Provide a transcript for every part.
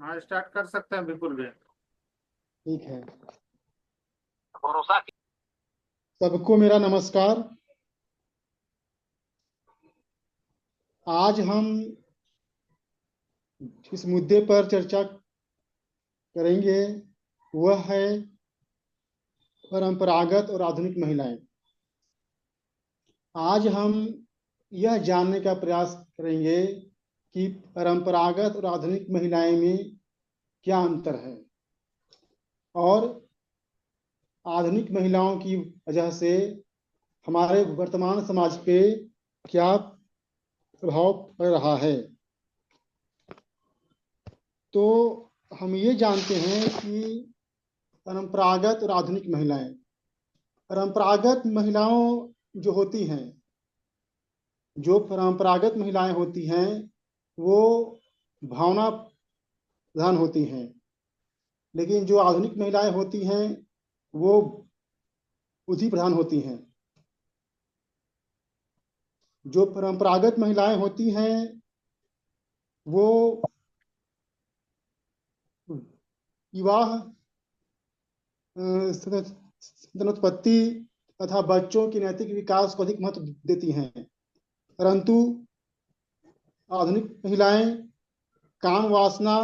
हाँ, स्टार्ट कर सकते हैं बिल्कुल भी। ठीक है। भरोसा सबको मेरा नमस्कार। आज हम इस मुद्दे पर चर्चा करेंगे, वह है परंपरागत और आधुनिक महिलाएं। आज हम यह जानने का प्रयास करेंगे कि परंपरागत और आधुनिक महिलाएं में क्या अंतर है और आधुनिक महिलाओं की वजह से हमारे वर्तमान समाज पे क्या प्रभाव पड़ रहा है। तो हम ये जानते हैं कि परंपरागत और आधुनिक महिलाएं, परंपरागत महिलाओं जो होती हैं, जो परंपरागत महिलाएं होती हैं वो भावना प्रधान होती हैं, लेकिन जो आधुनिक महिलाएं होती हैं वो बुद्धि प्रधान होती हैं। जो परंपरागत महिलाएं होती हैं वो विवाह, संतानोत्पत्ति तथा बच्चों के नैतिक विकास को अधिक महत्व देती हैं, परंतु आधुनिक महिलाएं काम वासना,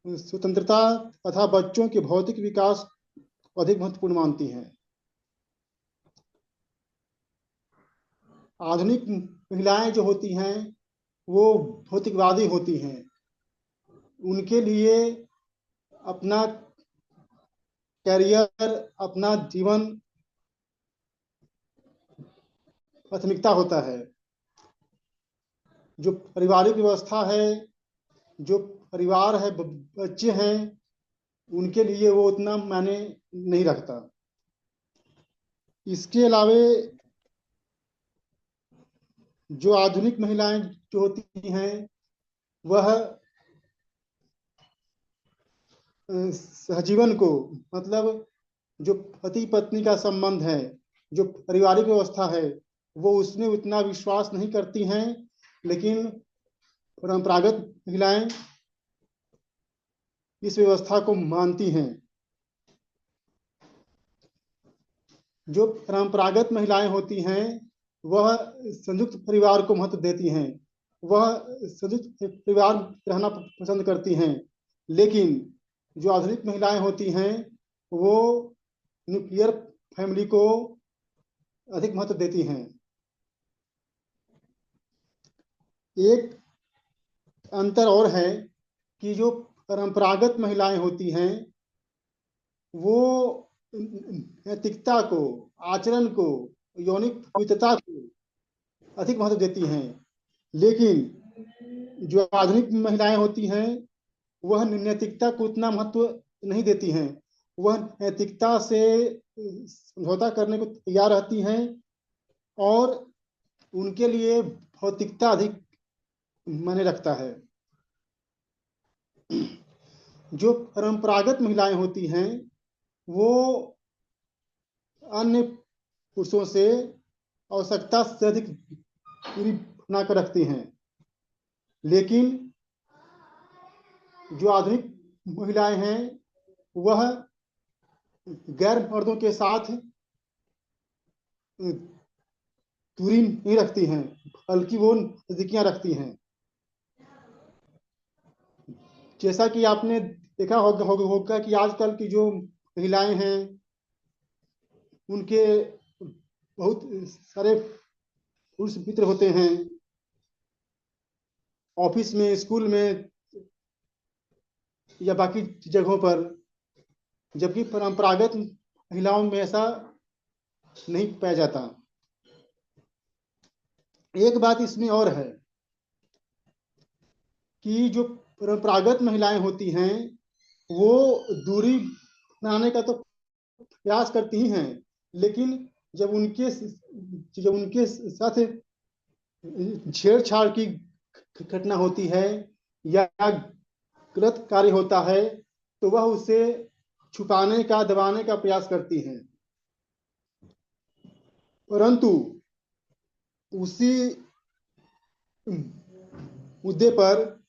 स्वतंत्रता तथा बच्चों के भौतिक विकास को अधिक महत्वपूर्ण मानती हैं। आधुनिक महिलाएं जो होती हैं वो भौतिकवादी होती हैं। उनके लिए अपना कैरियर, अपना जीवन प्राथमिकता होता है। जो पारिवारिक व्यवस्था है, जो परिवार है, बच्चे हैं, उनके लिए वो उतना मायने नहीं रखता। इसके अलावे जो आधुनिक महिलाएं जो होती हैं वह सहजीवन को, मतलब जो पति पत्नी का संबंध है, जो पारिवारिक व्यवस्था है, वो उसमें उतना विश्वास नहीं करती हैं। लेकिन परंपरागत महिलाएं इस व्यवस्था को मानती हैं। जो परंपरागत महिलाएं होती हैं वह संयुक्त परिवार को महत्व देती हैं, वह संयुक्त परिवार रहना पसंद करती हैं। लेकिन जो आधुनिक महिलाएं होती हैं वो न्यूक्लियर फैमिली को अधिक महत्व देती हैं। एक अंतर और है कि जो परंपरागत महिलाएं होती हैं वो नैतिकता को, आचरण को, यौनिक पवित्रता को अधिक महत्व देती हैं। लेकिन जो आधुनिक महिलाएं होती हैं वह नैतिकता को उतना महत्व नहीं देती हैं। वह नैतिकता से समझौता करने को तैयार रहती हैं और उनके लिए भौतिकता अधिक मायने रखता है। जो परंपरागत महिलाएं होती हैं वो अन्य पुरुषों से आवश्यकता से अधिक दूरी बनाकर रखती हैं। लेकिन जो आधुनिक महिलाएं हैं वह गैर मर्दों के साथ दूरी नहीं रखती हैं, बल्कि वो नजदीकियां रखती हैं। जैसा कि आपने देखा होगा कि आजकल की जो महिलाएं हैं उनके बहुत सारे पुरुष मित्र होते हैं, ऑफिस में, स्कूल में या बाकी जगहों पर, जबकि परंपरागत महिलाओं में ऐसा नहीं पाया जाता। एक बात इसमें और है कि जो परंपरागत महिलाएं होती हैं वो दूरी बनाने का तो प्रयास करती ही हैं, लेकिन जब उनके साथ छेड़छाड़ की घटना होती है या गलत कार्य होता है तो वह उसे छुपाने का, दबाने का प्रयास करती हैं। परंतु उसी मुद्दे पर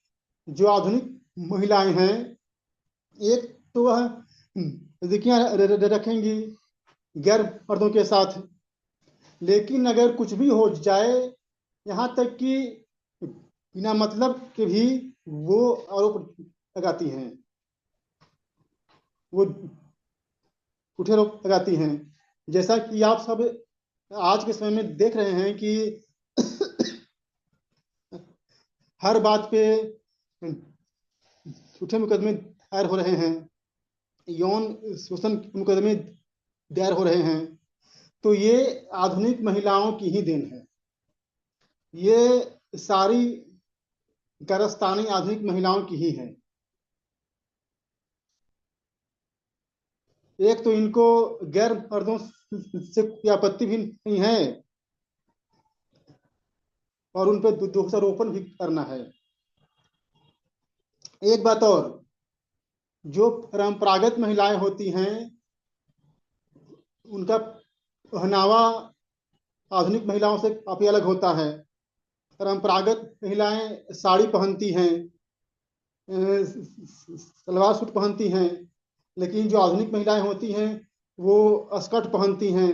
जो आधुनिक महिलाएं हैं, एक तो वह नजदीकियां रखेंगी गैर मर्दों के साथ, लेकिन अगर कुछ भी हो जाए, यहाँ तक कि बिना मतलब के भी वो आरोप लगाती हैं, वो झूठे आरोप लगाती हैं। जैसा कि आप सब आज के समय में देख रहे हैं कि हर बात पे झूठे मुकदमे दायर हो रहे हैं, यौन शोषण के मुकदमे दायर हो रहे हैं। तो ये आधुनिक महिलाओं की ही देन है। ये सारी कारस्तानी आधुनिक महिलाओं की ही है। एक तो इनको गैर मर्दों से कोई आपत्ति भी नहीं है और उन पर दोषारोपण भी करना है। एक बात और, जो परंपरागत महिलाएं होती हैं उनका पहनावा आधुनिक महिलाओं से काफी अलग होता है। परंपरागत महिलाएं साड़ी पहनती हैं, सलवार सूट पहनती हैं, लेकिन जो आधुनिक महिलाएं होती हैं वो स्कर्ट पहनती हैं,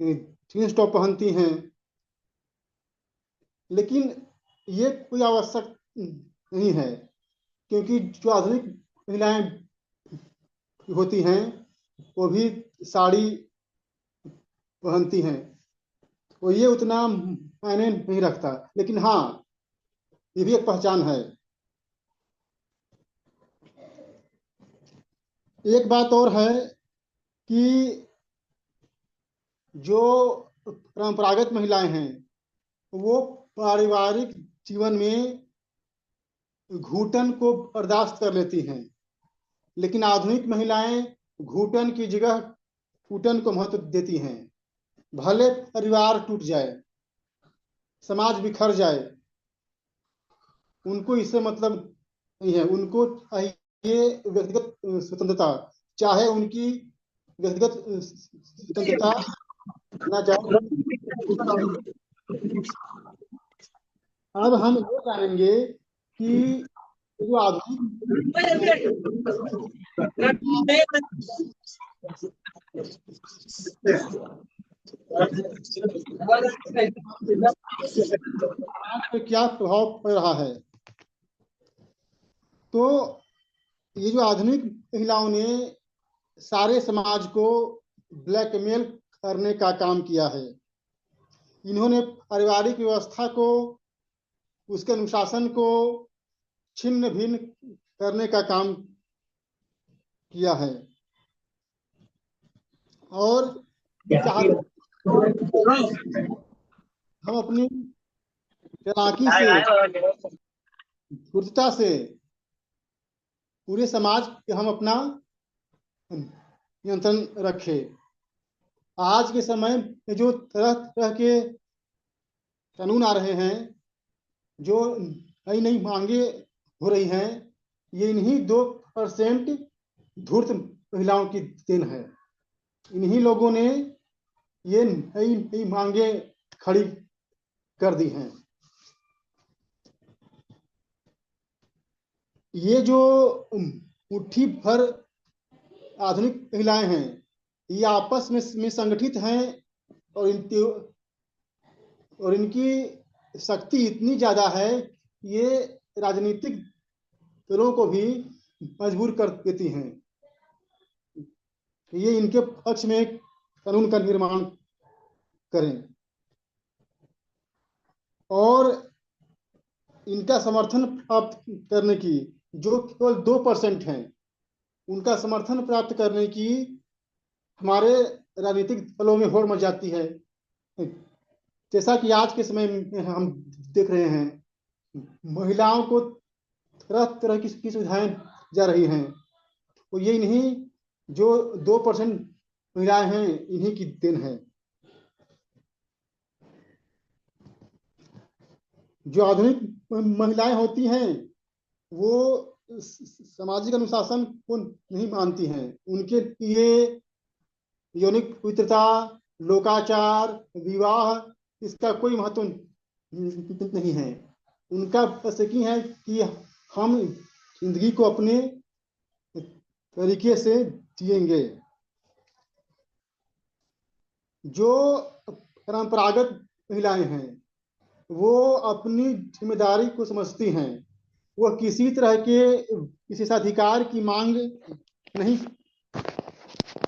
जींस टॉप पहनती हैं। लेकिन ये कोई आवश्यक नहीं है, क्योंकि जो आधुनिक महिलाएं होती हैं वो भी साड़ी पहनती हैं, तो ये उतना मायने नहीं रखता। लेकिन हाँ, ये भी एक पहचान है। एक बात और है कि जो परंपरागत महिलाएं हैं वो पारिवारिक जीवन में घुटन को बर्दाश्त कर लेती हैं, लेकिन आधुनिक महिलाएं घुटन की जगह फूटन को महत्व देती हैं। भले परिवार टूट जाए, समाज बिखर जाए, उनको इससे मतलब नहीं है। उनको चाहिए व्यक्तिगत स्वतंत्रता, चाहे उनकी व्यक्तिगत स्वतंत्रता ना चाहे। अब हम ये जानेंगे कि जो आधुनिक समाज पे क्या प्रभाव पड़ रहा है। तो ये जो आधुनिक महिलाओं ने सारे समाज को ब्लैकमेल करने का काम किया है। इन्होंने पारिवारिक व्यवस्था को, उसके अनुशासन को छिन्न भिन्न करने का काम किया है और हम अपनी चालाकी से, धूर्तता से पूरे समाज पे हम अपना नियंत्रण रखे। आज के समय में जो तरह तरह के कानून आ रहे हैं, जो नई नई मांगे हो रही हैं, ये इन्हीं 2% धूर्त महिलाओं की देन है। इन्हीं लोगों ने ये नई नई मांगे खड़ी कर दी हैं। ये जो मुट्ठी भर आधुनिक महिलाएं हैं, ये आपस में संगठित हैं और इनकी शक्ति इतनी ज्यादा है, ये राजनीतिक दलों को भी मजबूर कर देती हैं। ये इनके पक्ष में कानून का निर्माण करें और इनका समर्थन प्राप्त करने की, जो केवल 2% हैं, उनका समर्थन प्राप्त करने की हमारे राजनीतिक दलों में होड़ मच जाती है। जैसा कि आज के समय में हम देख रहे हैं, महिलाओं को तरह तरह की सुविधाएं जा रही हैं, तो ये इन्हीं जो 2% महिलाएं हैं, इन्हीं की देन है। जो आधुनिक महिलाएं होती हैं वो सामाजिक अनुशासन को नहीं मानती हैं। उनके लिए यौनिक पवित्रता, लोकाचार, विवाह, इसका कोई महत्व नहीं है। उनका बस एक ही है कि हम जिंदगी को अपने तरीके से जिएंगे। जो परंपरागत महिलाएं हैं वो अपनी जिम्मेदारी को समझती हैं, वो किसी तरह के विशेषाधिकार की मांग नहीं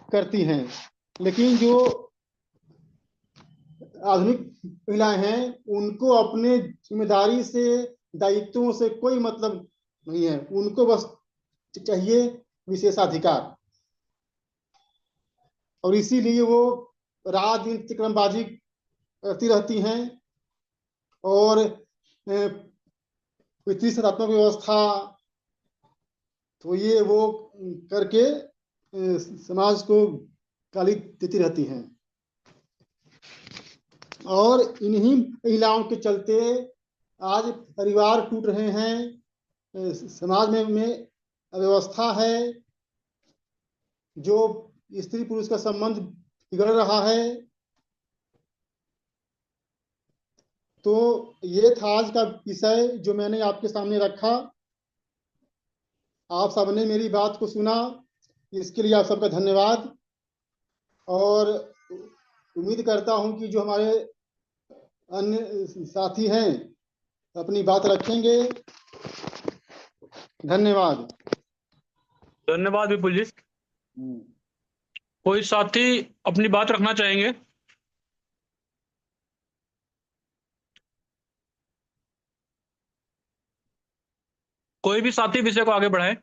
करती हैं। लेकिन जो आधुनिक महिलाएं हैं उनको अपने जिम्मेदारी से, दायित्वों से कोई मतलब नहीं है, उनको बस चाहिए विशेषाधिकार। और इसीलिए वो रात दिन तिकड़मबाजी करती रहती हैं और कोई सत्तात्मक व्यवस्था तो ये वो करके समाज को गाली देती रहती हैं। और इन्हीं महिलाओं के चलते आज परिवार टूट रहे हैं, समाज में अव्यवस्था है, जो स्त्री पुरुष का संबंध बिगड़ रहा है। तो ये था आज का विषय जो मैंने आपके सामने रखा। आप सबने मेरी बात को सुना, इसके लिए आप सबका धन्यवाद। और उम्मीद करता हूं कि जो हमारे अन्य साथी हैं अपनी बात रखेंगे। धन्यवाद। धन्यवाद विपुल जी। कोई साथी अपनी बात रखना चाहेंगे? कोई भी साथी विषय को आगे बढ़ाए।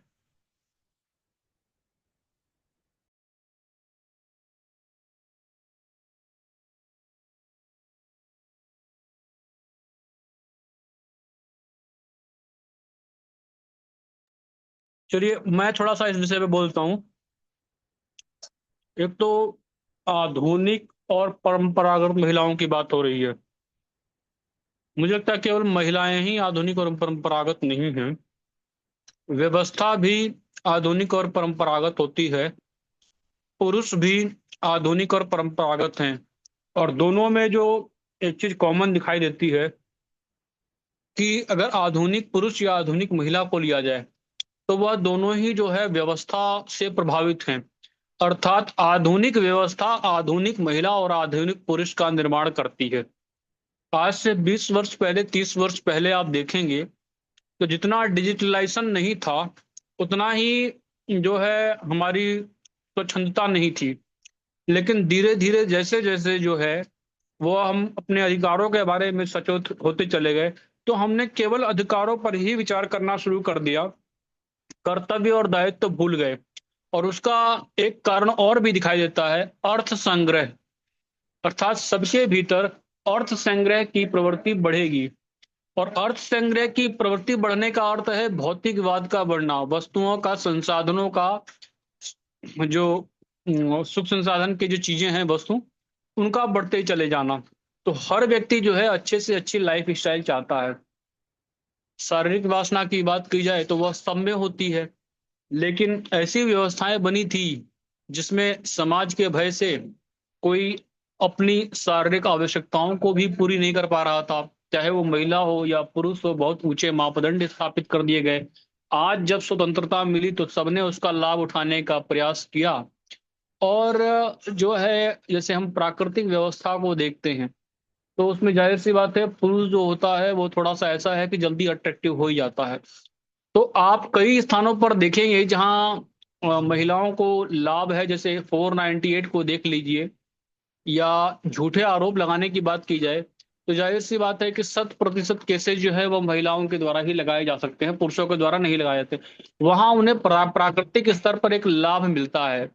चलिए मैं थोड़ा सा इस विषय पे बोलता हूं। एक तो आधुनिक और परंपरागत महिलाओं की बात हो रही है। मुझे लगता है केवल महिलाएं ही आधुनिक और परंपरागत नहीं हैं, व्यवस्था भी आधुनिक और परंपरागत होती है। पुरुष भी आधुनिक और परंपरागत हैं, और दोनों में जो एक चीज कॉमन दिखाई देती है कि अगर आधुनिक पुरुष या आधुनिक महिला को लिया जाए तो वह दोनों ही जो है व्यवस्था से प्रभावित हैं। अर्थात आधुनिक व्यवस्था आधुनिक महिला और आधुनिक पुरुष का निर्माण करती है। आज से 20 वर्ष पहले, 30 वर्ष पहले आप देखेंगे तो जितना डिजिटलाइजेशन नहीं था उतना ही जो है हमारी स्वच्छंदता नहीं थी। लेकिन धीरे धीरे जैसे जैसे जो है वो हम अपने अधिकारों के बारे में सचेत होते चले गए, तो हमने केवल अधिकारों पर ही विचार करना शुरू कर दिया, कर्तव्य और दायित्व तो भूल गए। और उसका एक कारण और भी दिखाई देता है, अर्थ संग्रह। अर्थात सबके भीतर अर्थ संग्रह की प्रवृत्ति बढ़ेगी, और अर्थ संग्रह की प्रवृत्ति बढ़ने का अर्थ है भौतिकवाद का बढ़ना, वस्तुओं का, संसाधनों का, जो सुख संसाधन की जो चीजें हैं वस्तु, उनका बढ़ते ही चले जाना। तो हर व्यक्ति जो है अच्छे से अच्छी लाइफ स्टाइल चाहता है। शारीरिक वासना की बात की जाए तो वह सब में होती है, लेकिन ऐसी व्यवस्थाएं बनी थी जिसमें समाज के भय से कोई अपनी शारीरिक आवश्यकताओं को भी पूरी नहीं कर पा रहा था, चाहे वो महिला हो या पुरुष हो। बहुत ऊंचे मापदंड स्थापित कर दिए गए। आज जब स्वतंत्रता मिली तो सबने उसका लाभ उठाने का प्रयास किया। और जो है जैसे हम प्राकृतिक व्यवस्था को देखते हैं तो उसमें जाहिर सी बात है पुरुष जो होता है वो थोड़ा सा ऐसा है कि जल्दी अट्रैक्टिव हो ही जाता है। तो आप कई स्थानों पर देखेंगे जहां महिलाओं को लाभ है, जैसे 498 को देख लीजिए, या झूठे आरोप लगाने की बात की जाए तो जाहिर सी बात है कि 100% केसेस जो है वो महिलाओं के द्वारा ही लगाए जा सकते हैं, पुरुषों के द्वारा नहीं लगाए जाते। वहां उन्हें प्राकृतिक स्तर पर एक लाभ मिलता है,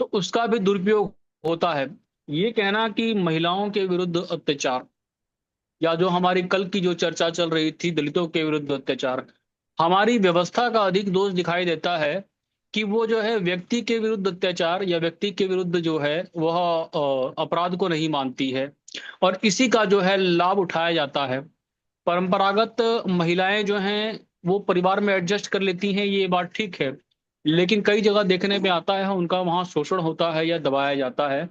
तो उसका भी दुरुपयोग होता है। ये कहना कि महिलाओं के विरुद्ध अत्याचार, या जो हमारी कल की जो चर्चा चल रही थी दलितों के विरुद्ध अत्याचार, हमारी व्यवस्था का अधिक दोष दिखाई देता है कि वो जो है व्यक्ति के विरुद्ध अत्याचार या व्यक्ति के विरुद्ध जो है वह अपराध को नहीं मानती है, और इसी का जो है लाभ उठाया जाता है। परंपरागत महिलाएं जो हैं वो परिवार में एडजस्ट कर लेती हैं, ये बात ठीक है, लेकिन कई जगह देखने में आता है उनका वहां शोषण होता है या दबाया जाता है,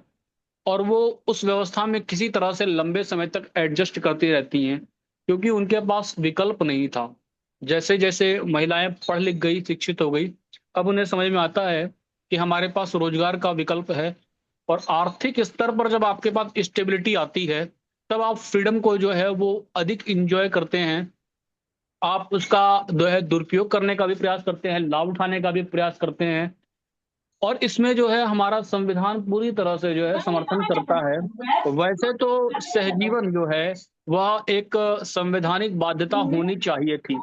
और वो उस व्यवस्था में किसी तरह से लंबे समय तक एडजस्ट करती रहती हैं क्योंकि उनके पास विकल्प नहीं था। जैसे जैसे महिलाएं पढ़ लिख गई, शिक्षित हो गई, अब उन्हें समझ में आता है कि हमारे पास रोजगार का विकल्प है। और आर्थिक स्तर पर जब आपके पास स्टेबिलिटी आती है, तब आप फ्रीडम को जो है वो अधिक इंजॉय करते हैं। आप उसका जो है दुरुपयोग करने का भी प्रयास करते हैं, लाभ उठाने का भी प्रयास करते हैं। और इसमें जो है हमारा संविधान पूरी तरह से जो है समर्थन करता है। वैसे तो सहजीवन जो है वह एक संवैधानिक बाध्यता होनी चाहिए थी,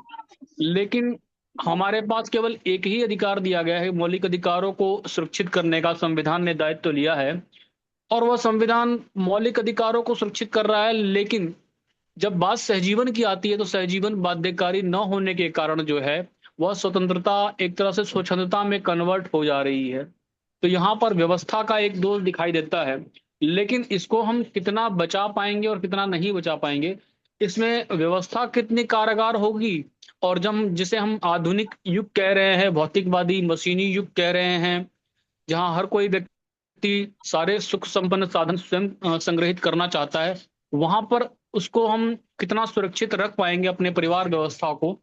लेकिन हमारे पास केवल एक ही अधिकार दिया गया है, मौलिक अधिकारों को सुरक्षित करने का संविधान ने दायित्व लिया है। और वह संविधान मौलिक अधिकारों को सुरक्षित कर रहा है, लेकिन जब बात सहजीवन की आती है तो सहजीवन बाध्यकारी न होने के कारण जो है वह स्वतंत्रता एक तरह से स्वच्छंदता में कन्वर्ट हो जा रही है। तो यहाँ पर व्यवस्था का एक दोष दिखाई देता है, लेकिन इसको हम कितना बचा पाएंगे और कितना नहीं बचा पाएंगे, इसमें व्यवस्था कितनी कारगर होगी। और जब जिसे हम आधुनिक युग कह रहे हैं, भौतिकवादी मशीनी युग कह रहे हैं, जहां हर कोई व्यक्ति सारे सुख संपन्न साधन स्वयं संग्रहित करना चाहता है, वहां पर उसको हम कितना सुरक्षित रख पाएंगे अपने परिवार व्यवस्था को,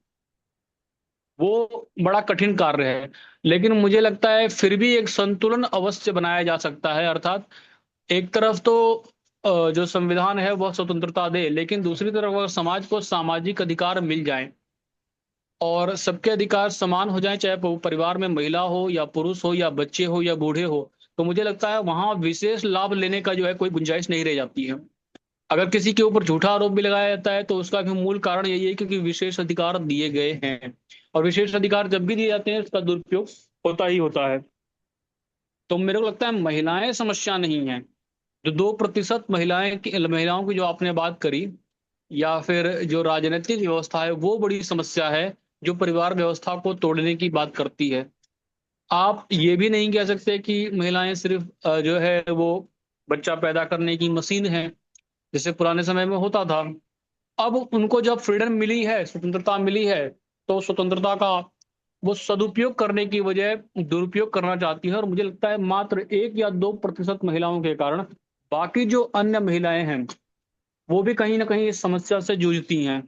वो बड़ा कठिन कार्य है। लेकिन मुझे लगता है फिर भी एक संतुलन अवश्य बनाया जा सकता है। अर्थात एक तरफ तो जो संविधान है वह स्वतंत्रता दे, लेकिन दूसरी तरफ अगर समाज को सामाजिक अधिकार मिल जाए और सबके अधिकार समान हो जाए, चाहे वो परिवार में महिला हो या पुरुष हो या बच्चे हो या बूढ़े हो, तो मुझे लगता है वहां विशेष लाभ लेने का जो है कोई गुंजाइश नहीं रह जाती है। अगर किसी के ऊपर झूठा आरोप भी लगाया जाता है तो उसका भी मूल कारण यही है क्योंकि विशेष अधिकार दिए गए हैं, और विशेष अधिकार जब भी दिए जाते हैं उसका दुरुपयोग होता ही होता है। तो मेरे को लगता है महिलाएं समस्या नहीं है। जो 2% महिलाओं की जो आपने बात करी, या फिर जो राजनीतिक व्यवस्था है वो बड़ी समस्या है, जो परिवार व्यवस्था को तोड़ने की बात करती है। आप ये भी नहीं कह सकते कि महिलाएं सिर्फ जो है वो बच्चा पैदा करने की मशीन है, जैसे पुराने समय में होता था। अब उनको जब फ्रीडम मिली है, स्वतंत्रता मिली है, तो स्वतंत्रता का वो सदुपयोग करने की बजाय दुरुपयोग करना चाहती है। और मुझे लगता है मात्र 1 या 2% महिलाओं के कारण बाकी जो अन्य महिलाएं हैं वो भी कहीं ना कहीं इस समस्या से जूझती हैं।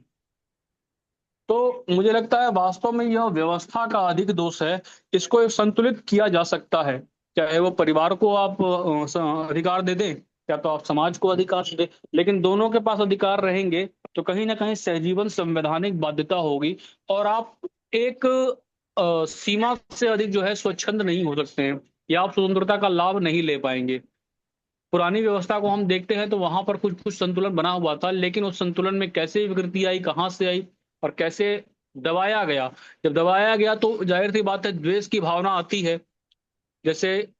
तो मुझे लगता है वास्तव में यह व्यवस्था का अधिक दोष है। इसको एक संतुलित किया जा सकता है, चाहे वो परिवार को आप अधिकार दे दें, या तो आप समाज को अधिकार दे, लेकिन दोनों के पास अधिकार रहेंगे तो कहीं ना कहीं सहजीवन संवैधानिक बाध्यता होगी। और आप एक सीमा से अधिक जो है स्वच्छंद नहीं हो सकते हैं, या आप स्वतंत्रता का लाभ नहीं ले पाएंगे। पुरानी व्यवस्था को हम देखते हैं तो वहां पर कुछ कुछ संतुलन बना हुआ था, लेकिन उस संतुलन में कैसे विकृति आई, कहाँ से आई और कैसे दबाया गया। जब दबाया गया तो जाहिर सी बात है द्वेष की भावना आती है। जैसे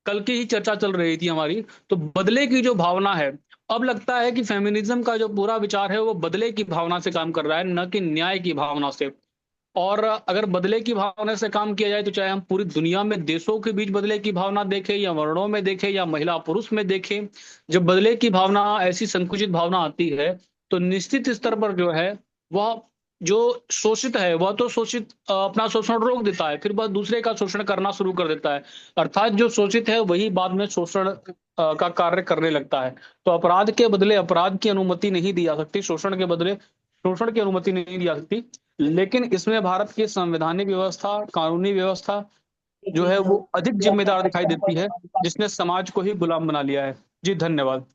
कल की ही चर्चा चल रही थी हमारी, तो बदले की जो भावना है, अब लगता है कि फेमिनिज्म का जो पूरा विचार है वो बदले की भावना से काम कर रहा है, न कि न्याय की भावना से। और अगर बदले की भावना से काम किया जाए तो चाहे हम पूरी दुनिया में देशों के बीच बदले की भावना देखें, या वर्णों में देखें, या महिला पुरुष में देखें, जब बदले की भावना ऐसी संकुचित भावना आती है तो निश्चित स्तर पर जो है वह जो शोषित है वह तो शोषित अपना शोषण रोक देता है, फिर वह दूसरे का शोषण करना शुरू कर देता है। अर्थात जो शोषित है वही बाद में शोषण का कार्य करने लगता है। तो अपराध के बदले अपराध की अनुमति नहीं दी जा सकती, शोषण के बदले शोषण की अनुमति नहीं दी जा सकती। लेकिन इसमें भारत की संवैधानिक व्यवस्था, कानूनी व्यवस्था जो है वो अधिक जिम्मेदार दिखाई देती है, जिसने समाज को ही गुलाम बना लिया है। जी धन्यवाद।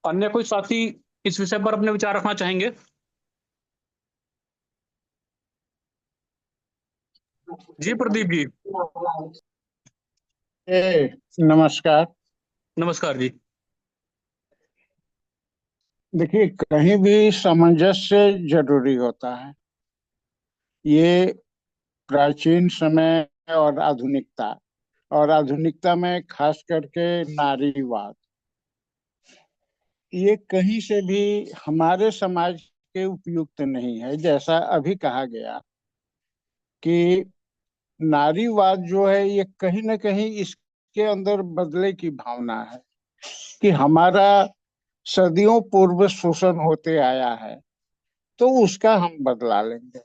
अन्य कोई साथी इस विषय पर अपने विचार रखना चाहेंगे? जी प्रदीप जी। नमस्कार। नमस्कार जी। देखिए, कहीं भी सामंजस्य जरूरी होता है। ये प्राचीन समय और आधुनिकता में खास करके नारीवाद, ये कहीं से भी हमारे समाज के उपयुक्त नहीं है। जैसा अभी कहा गया कि नारीवाद जो है ये कहीं ना कहीं इसके अंदर बदले की भावना है कि हमारा सदियों पूर्व शोषण होते आया है तो उसका हम बदला लेंगे।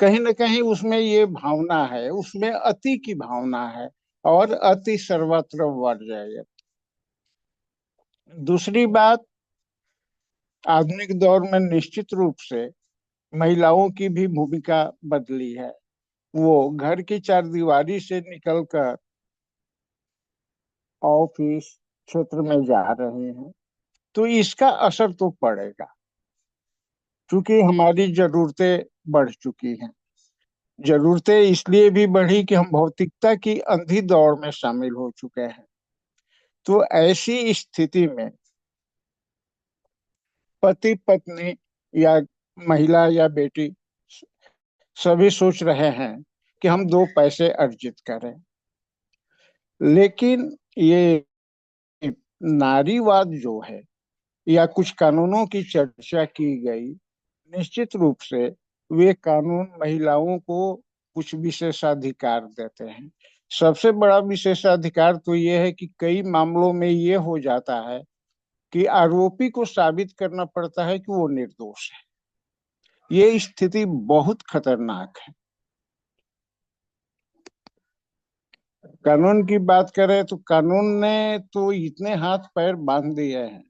कहीं ना कहीं उसमें ये भावना है, उसमें अति की भावना है, और अति सर्वत्र बढ़ जाएगा। दूसरी बात, आधुनिक दौर में निश्चित रूप से महिलाओं की भी भूमिका बदली है। वो घर की चारदीवारी से निकलकर ऑफिस क्षेत्र में जा रहे हैं, तो इसका असर तो पड़ेगा, क्योंकि हमारी जरूरतें बढ़ चुकी हैं। जरूरतें इसलिए भी बढ़ी कि हम भौतिकता की अंधी दौड़ में शामिल हो चुके हैं। तो ऐसी स्थिति में पति पत्नी या महिला या बेटी सभी सोच रहे हैं कि हम दो पैसे अर्जित करें, लेकिन ये नारीवाद जो है या कुछ कानूनों की चर्चा की गई, निश्चित रूप से वे कानून महिलाओं को कुछ विशेषाधिकार देते हैं। सबसे बड़ा विशेषाधिकार तो ये है कि कई मामलों में ये हो जाता है कि आरोपी को साबित करना पड़ता है कि वो निर्दोष है। ये स्थिति बहुत खतरनाक है। कानून की बात करें तो कानून ने तो इतने हाथ पैर बांध दिए हैं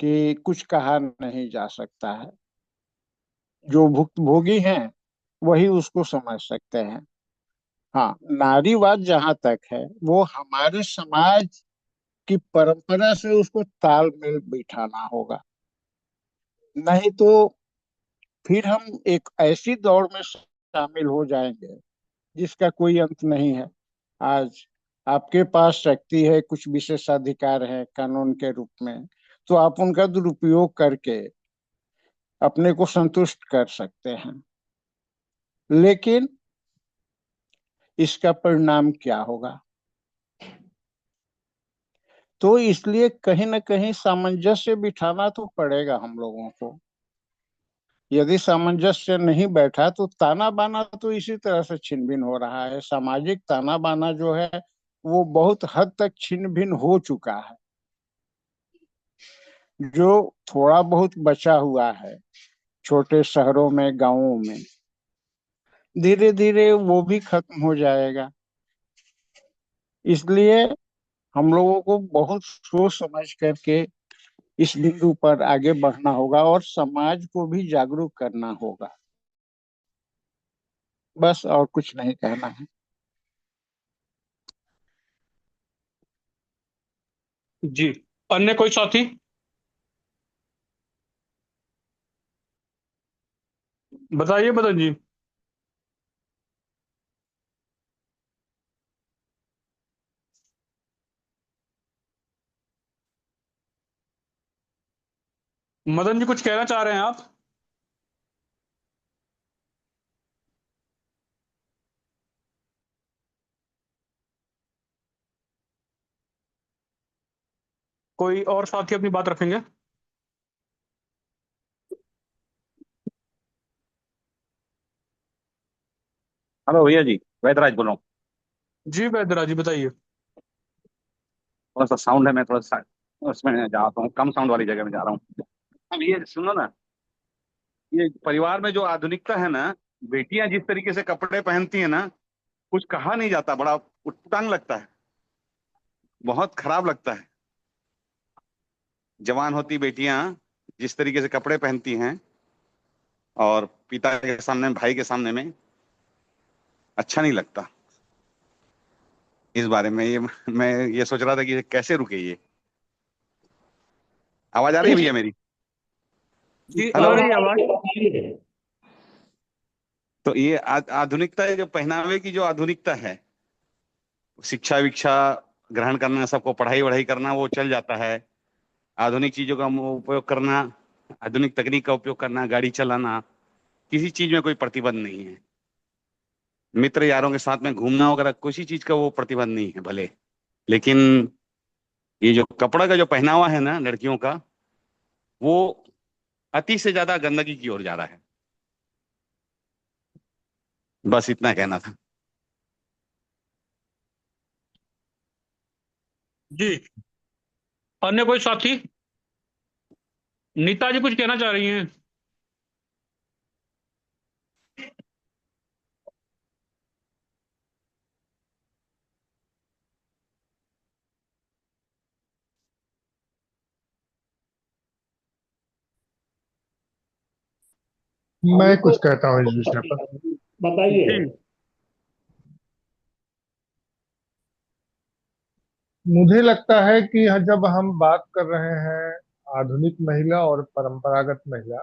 कि कुछ कहा नहीं जा सकता है। जो भुक्तभोगी हैं वही उसको समझ सकते हैं। हाँ, नारीवाद जहां तक है वो हमारे समाज की परंपरा से उसको तालमेल बिठाना होगा, नहीं तो फिर हम एक ऐसी दौड़ में शामिल हो जाएंगे जिसका कोई अंत नहीं है। आज आपके पास शक्ति है, कुछ विशेषाधिकार है कानून के रूप में, तो आप उनका दुरुपयोग करके अपने को संतुष्ट कर सकते हैं, लेकिन इसका परिणाम क्या होगा? तो इसलिए कहीं ना कहीं सामंजस्य बिठाना तो पड़ेगा हम लोगों को। यदि सामंजस्य नहीं बैठा तो ताना बाना तो इसी तरह से छिन भिन हो रहा है। सामाजिक ताना बाना जो है वो बहुत हद तक छिन भिन हो चुका है। जो थोड़ा बहुत बचा हुआ है छोटे शहरों में, गांवों में, धीरे धीरे वो भी खत्म हो जाएगा। इसलिए हम लोगों को बहुत सोच समझ करके इस बिंदु पर आगे बढ़ना होगा और समाज को भी जागरूक करना होगा। बस, और कुछ नहीं कहना है। जी। अन्य कोई साथी? बताइए मदन जी। मदन जी कुछ कहना चाह रहे हैं आप? कोई और साथी अपनी बात रखेंगे? हेलो भैया जी, वैदराज बोल रहा हूँ। जी वैद्यराज जी बताइए। थोड़ा सा साउंड है, मैं थोड़ा सा उसमें जाता हूँ, कम साउंड वाली जगह में जा रहा हूँ। अब ये सुनो ना, ये परिवार में जो आधुनिकता है ना, बेटियां जिस तरीके से कपड़े पहनती है ना, कुछ कहा नहीं जाता, बड़ा उटपटांग लगता है, बहुत खराब लगता है। जवान होती बेटियां जिस तरीके से कपड़े पहनती हैं, और पिता के सामने, भाई के सामने में, अच्छा नहीं लगता। इस बारे में ये मैं ये सोच रहा था कि ये कैसे रुके ये। आवाज आ रही है भैया मेरी? जी आ हेलो। रही है आवाज। तो ये आधुनिकता है, जो पहनावे की जो आधुनिकता है, शिक्षा विक्षा ग्रहण करना, सबको पढ़ाई वढ़ाई करना, वो चल जाता है। आधुनिक चीजों का उपयोग करना, आधुनिक तकनीक का उपयोग करना, गाड़ी चलाना, किसी चीज में कोई प्रतिबंध नहीं है। मित्र यारों के साथ में घूमना वगैरह, किसी चीज का वो प्रतिबंध नहीं है भले। लेकिन ये जो कपड़ा का जो पहनावा है ना लड़कियों का, वो अति से ज्यादा गंदगी की ओर जा रहा है। बस इतना कहना था। जी। अन्य कोई साथी? नीता जी कुछ कहना चाह रही हैं? मैं कुछ कहता हूँ इस विषय पर। बताइए। मुझे लगता है कि जब हम बात कर रहे हैं आधुनिक महिला और परंपरागत महिला,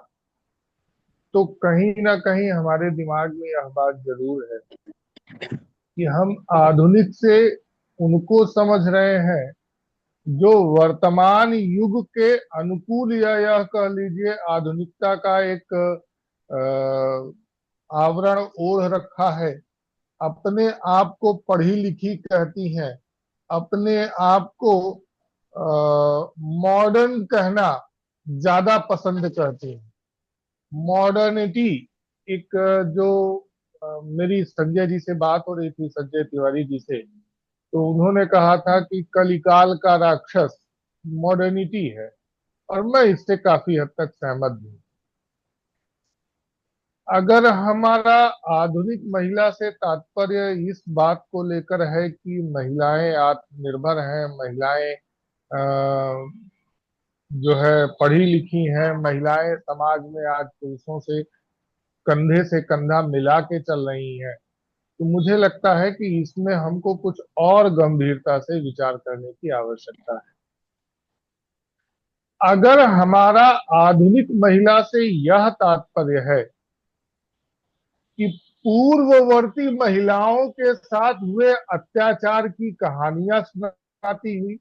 तो कहीं ना कहीं हमारे दिमाग में यह बात जरूर है कि हम आधुनिक से उनको समझ रहे हैं जो वर्तमान युग के अनुकूल, या यह कह लीजिए आधुनिकता का एक आवरण ओढ़ रखा है, अपने आप को पढ़ी लिखी कहती हैं, अपने आप को मॉडर्न कहना ज्यादा पसंद करती हैं। मॉडर्निटी एक जो मेरी संजय जी से बात हो रही थी, संजय तिवारी जी से, तो उन्होंने कहा था कि कलिकाल का राक्षस मॉडर्निटी है, और मैं इससे काफी हद तक सहमत हूँ। अगर हमारा आधुनिक महिला से तात्पर्य इस बात को लेकर है कि महिलाएं आत्मनिर्भर हैं, महिलाएं जो है पढ़ी लिखी हैं, महिलाएं समाज में आज पुरुषों से कंधे से कंधा मिला के चल रही हैं, तो मुझे लगता है कि इसमें हमको कुछ और गंभीरता से विचार करने की आवश्यकता है। अगर हमारा आधुनिक महिला से यह तात्पर्य है कि पूर्ववर्ती महिलाओं के साथ हुए अत्याचार की कहानियां सुनाती हुई,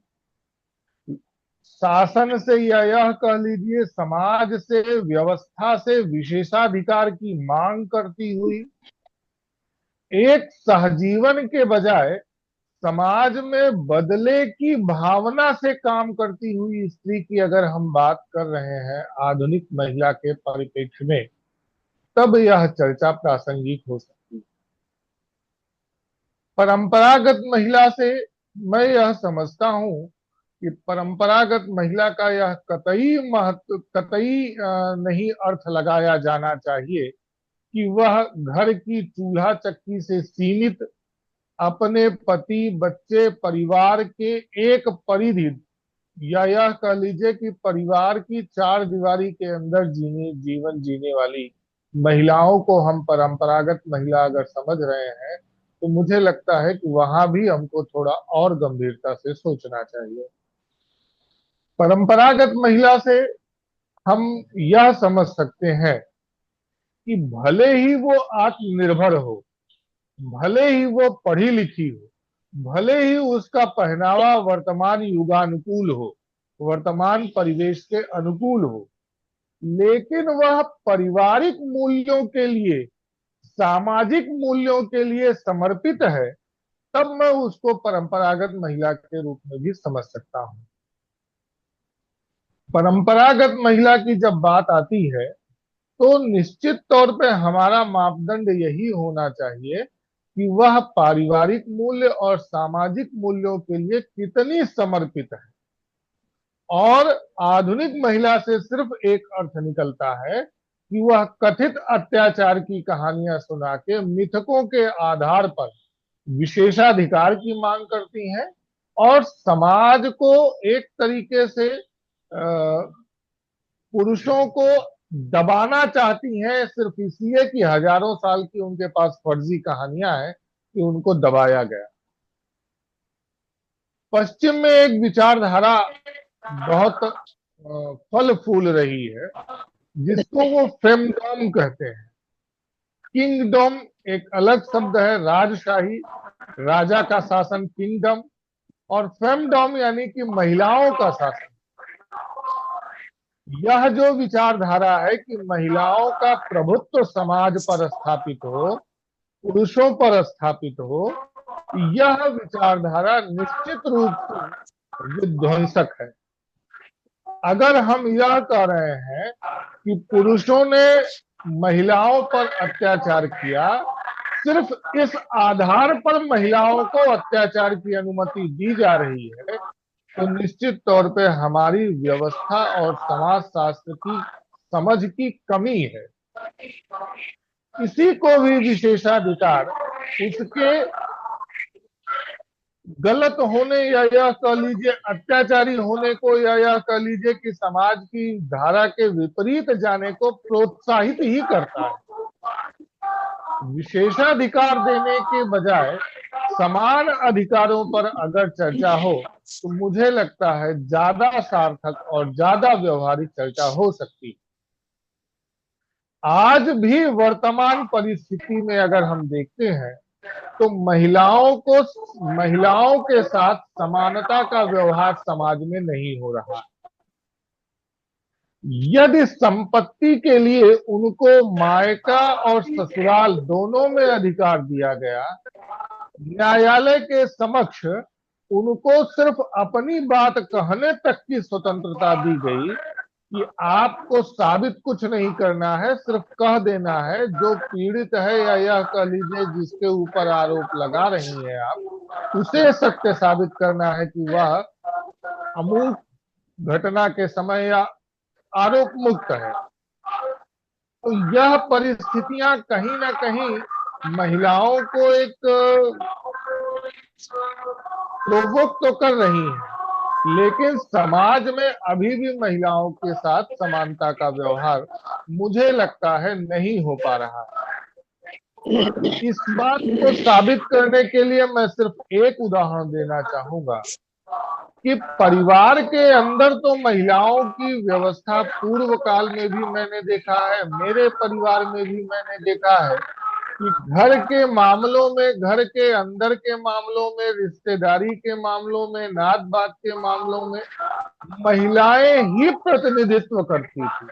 शासन से या यह कह लीजिए समाज से, व्यवस्था से विशेषाधिकार की मांग करती हुई, एक सहजीवन के बजाय समाज में बदले की भावना से काम करती हुई स्त्री की अगर हम बात कर रहे हैं आधुनिक महिला के परिप्रेक्ष्य में, तब यह चर्चा प्रासंगिक हो सकती है। परंपरागत महिला से मैं यह समझता हूं कि परंपरागत महिला का यह कतई नहीं अर्थ लगाया जाना चाहिए कि वह घर की चूल्हा चक्की से सीमित अपने पति, बच्चे, परिवार के एक परिधि, या यह कह लीजिए कि परिवार की चार दीवारी के अंदर जीवन जीने वाली महिलाओं को हम परंपरागत महिला अगर समझ रहे हैं, तो मुझे लगता है कि वहां भी हमको थोड़ा और गंभीरता से सोचना चाहिए। परंपरागत महिला से हम यह समझ सकते हैं कि भले ही वो आत्मनिर्भर हो, भले ही वो पढ़ी लिखी हो, भले ही उसका पहनावा वर्तमान युगानुकूल हो, वर्तमान परिवेश के अनुकूल हो, लेकिन वह पारिवारिक मूल्यों के लिए, सामाजिक मूल्यों के लिए समर्पित है, तब मैं उसको परंपरागत महिला के रूप में भी समझ सकता हूं। परंपरागत महिला की जब बात आती है, तो निश्चित तौर पे हमारा मापदंड यही होना चाहिए कि वह पारिवारिक मूल्य और सामाजिक मूल्यों के लिए कितनी समर्पित है। और आधुनिक महिला से सिर्फ एक अर्थ निकलता है कि वह कथित अत्याचार की कहानियां सुना के मिथकों के आधार पर विशेषाधिकार की मांग करती हैं, और समाज को एक तरीके से पुरुषों को दबाना चाहती हैं, सिर्फ इसलिए कि हजारों साल की उनके पास फर्जी कहानियां हैं कि उनको दबाया गया। पश्चिम में एक विचारधारा बहुत फल फूल रही है, जिसको वो फेमडॉम कहते हैं। किंगडम एक अलग शब्द है, राजशाही, राजा का शासन किंगडम, और फेमडॉम यानी कि महिलाओं का शासन। यह जो विचारधारा है कि महिलाओं का प्रभुत्व समाज पर स्थापित हो, पुरुषों पर स्थापित हो, यह विचारधारा निश्चित रूप से विध्वंसक है। अगर हम यह कह रहे हैं कि पुरुषों ने महिलाओं पर अत्याचार किया, सिर्फ इस आधार पर महिलाओं को अत्याचार की अनुमति दी जा रही है, तो निश्चित तौर पे हमारी व्यवस्था और समाज शास्त्र की समझ की कमी है। किसी को भी विशेषाधिकार उसके गलत होने या यह कह लीजिए अत्याचारी होने को या यह कह लीजिए कि समाज की धारा के विपरीत जाने को प्रोत्साहित ही करता है। विशेषाधिकार देने के बजाय समान अधिकारों पर अगर चर्चा हो तो मुझे लगता है ज्यादा सार्थक और ज्यादा व्यवहारिक चर्चा हो सकती है। आज भी वर्तमान परिस्थिति में अगर हम देखते हैं तो महिलाओं के साथ समानता का व्यवहार समाज में नहीं हो रहा। यदि संपत्ति के लिए उनको मायका और ससुराल दोनों में अधिकार दिया गया, न्यायालय के समक्ष उनको सिर्फ अपनी बात कहने तक की स्वतंत्रता दी गई कि आपको साबित कुछ नहीं करना है, सिर्फ कह देना है जो पीड़ित है या यह कह लीजिए जिसके ऊपर आरोप लगा रही हैं आप, उसे सत्य साबित करना है कि वह अमुक घटना के समय या आरोप मुक्त है। तो यह परिस्थितियां कहीं ना कहीं महिलाओं को एक प्रोवोक तो कर रही हैं, लेकिन समाज में अभी भी महिलाओं के साथ समानता का व्यवहार मुझे लगता है नहीं हो पा रहा। इस बात को साबित करने के लिए मैं सिर्फ एक उदाहरण देना चाहूंगा कि परिवार के अंदर तो महिलाओं की व्यवस्था पूर्व काल में भी मैंने देखा है, मेरे परिवार में भी मैंने देखा है कि घर के मामलों में, घर के अंदर के मामलों में, रिश्तेदारी के मामलों में, नात बात के मामलों में महिलाएं ही प्रतिनिधित्व करती थी।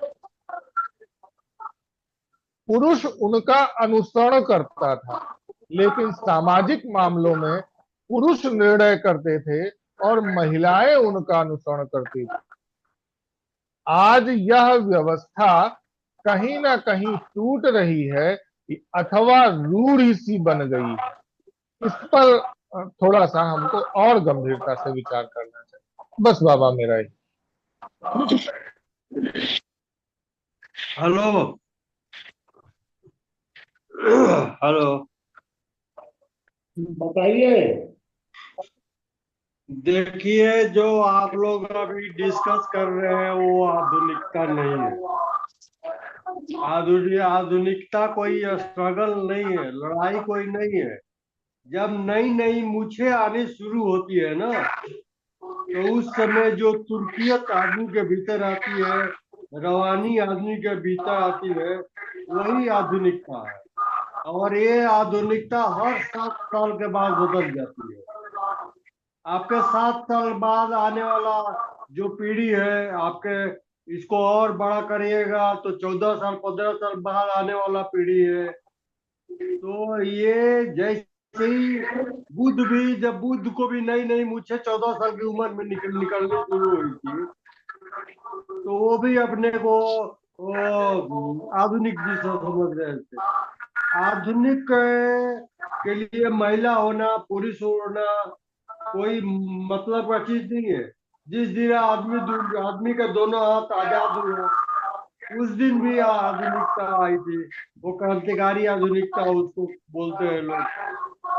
पुरुष उनका अनुसरण करता था, लेकिन सामाजिक मामलों में पुरुष निर्णय करते थे और महिलाएं उनका अनुसरण करती थी। आज यह व्यवस्था कहीं ना कहीं टूट रही है अथवा रूढ़ी सी बन गई है। इस पर थोड़ा सा हमको और गंभीरता से विचार करना चाहिए। बस बाबा मेरा ही। हेलो हेलो, बताइए। देखिए जो आप लोग अभी डिस्कस कर रहे हैं वो आधुनिकता नहीं है। आधुनिकता कोई स्ट्रगल नहीं है, लड़ाई कोई नहीं है। जब नई नई मूछें आनी शुरू होती है ना, तो उस समय जो तुर्कियत आदमी के भीतर आती है, रवानी आदमी के भीतर आती है, वही आधुनिकता है। और ये आधुनिकता हर 7 साल के बाद बदल जाती है। आपके 7 साल बाद आने वाला जो पीढ़ी है, आपके इसको और बड़ा करिएगा तो 14 साल 15 साल बाद आने वाला पीढ़ी है। तो ये जैसे ही जब बुद्ध को भी नई नई मूछें 14 साल की उम्र में निकलनी शुरू हुई थी, तो वो भी अपने को आधुनिक जिसे समझ रहे थे। आधुनिक के लिए महिला होना, पुरुष होना कोई मतलब का चीज नहीं है। जिस दिन आदमी के दोनों हाथ आजाद हुए, उस दिन भी आधुनिकता आई थी। वो क्रांतिकारी आधुनिकता उसको बोलते हैं लोग।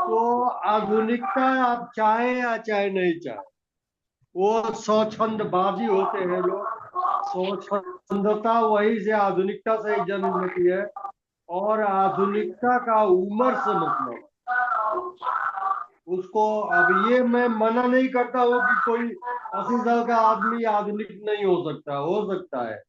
तो आधुनिकता आप चाहे या चाहे नहीं चाहे, वो स्वच्छंदबाजी होते हैं लोग। स्वच्छंदता वही से आधुनिकता से ही जन्म लेती है। और आधुनिकता का उम्र से मतलब उसको, अब ये मैं मना नहीं करता हूँ कि कोई 80 साल का आदमी आधुनिक नहीं हो सकता है,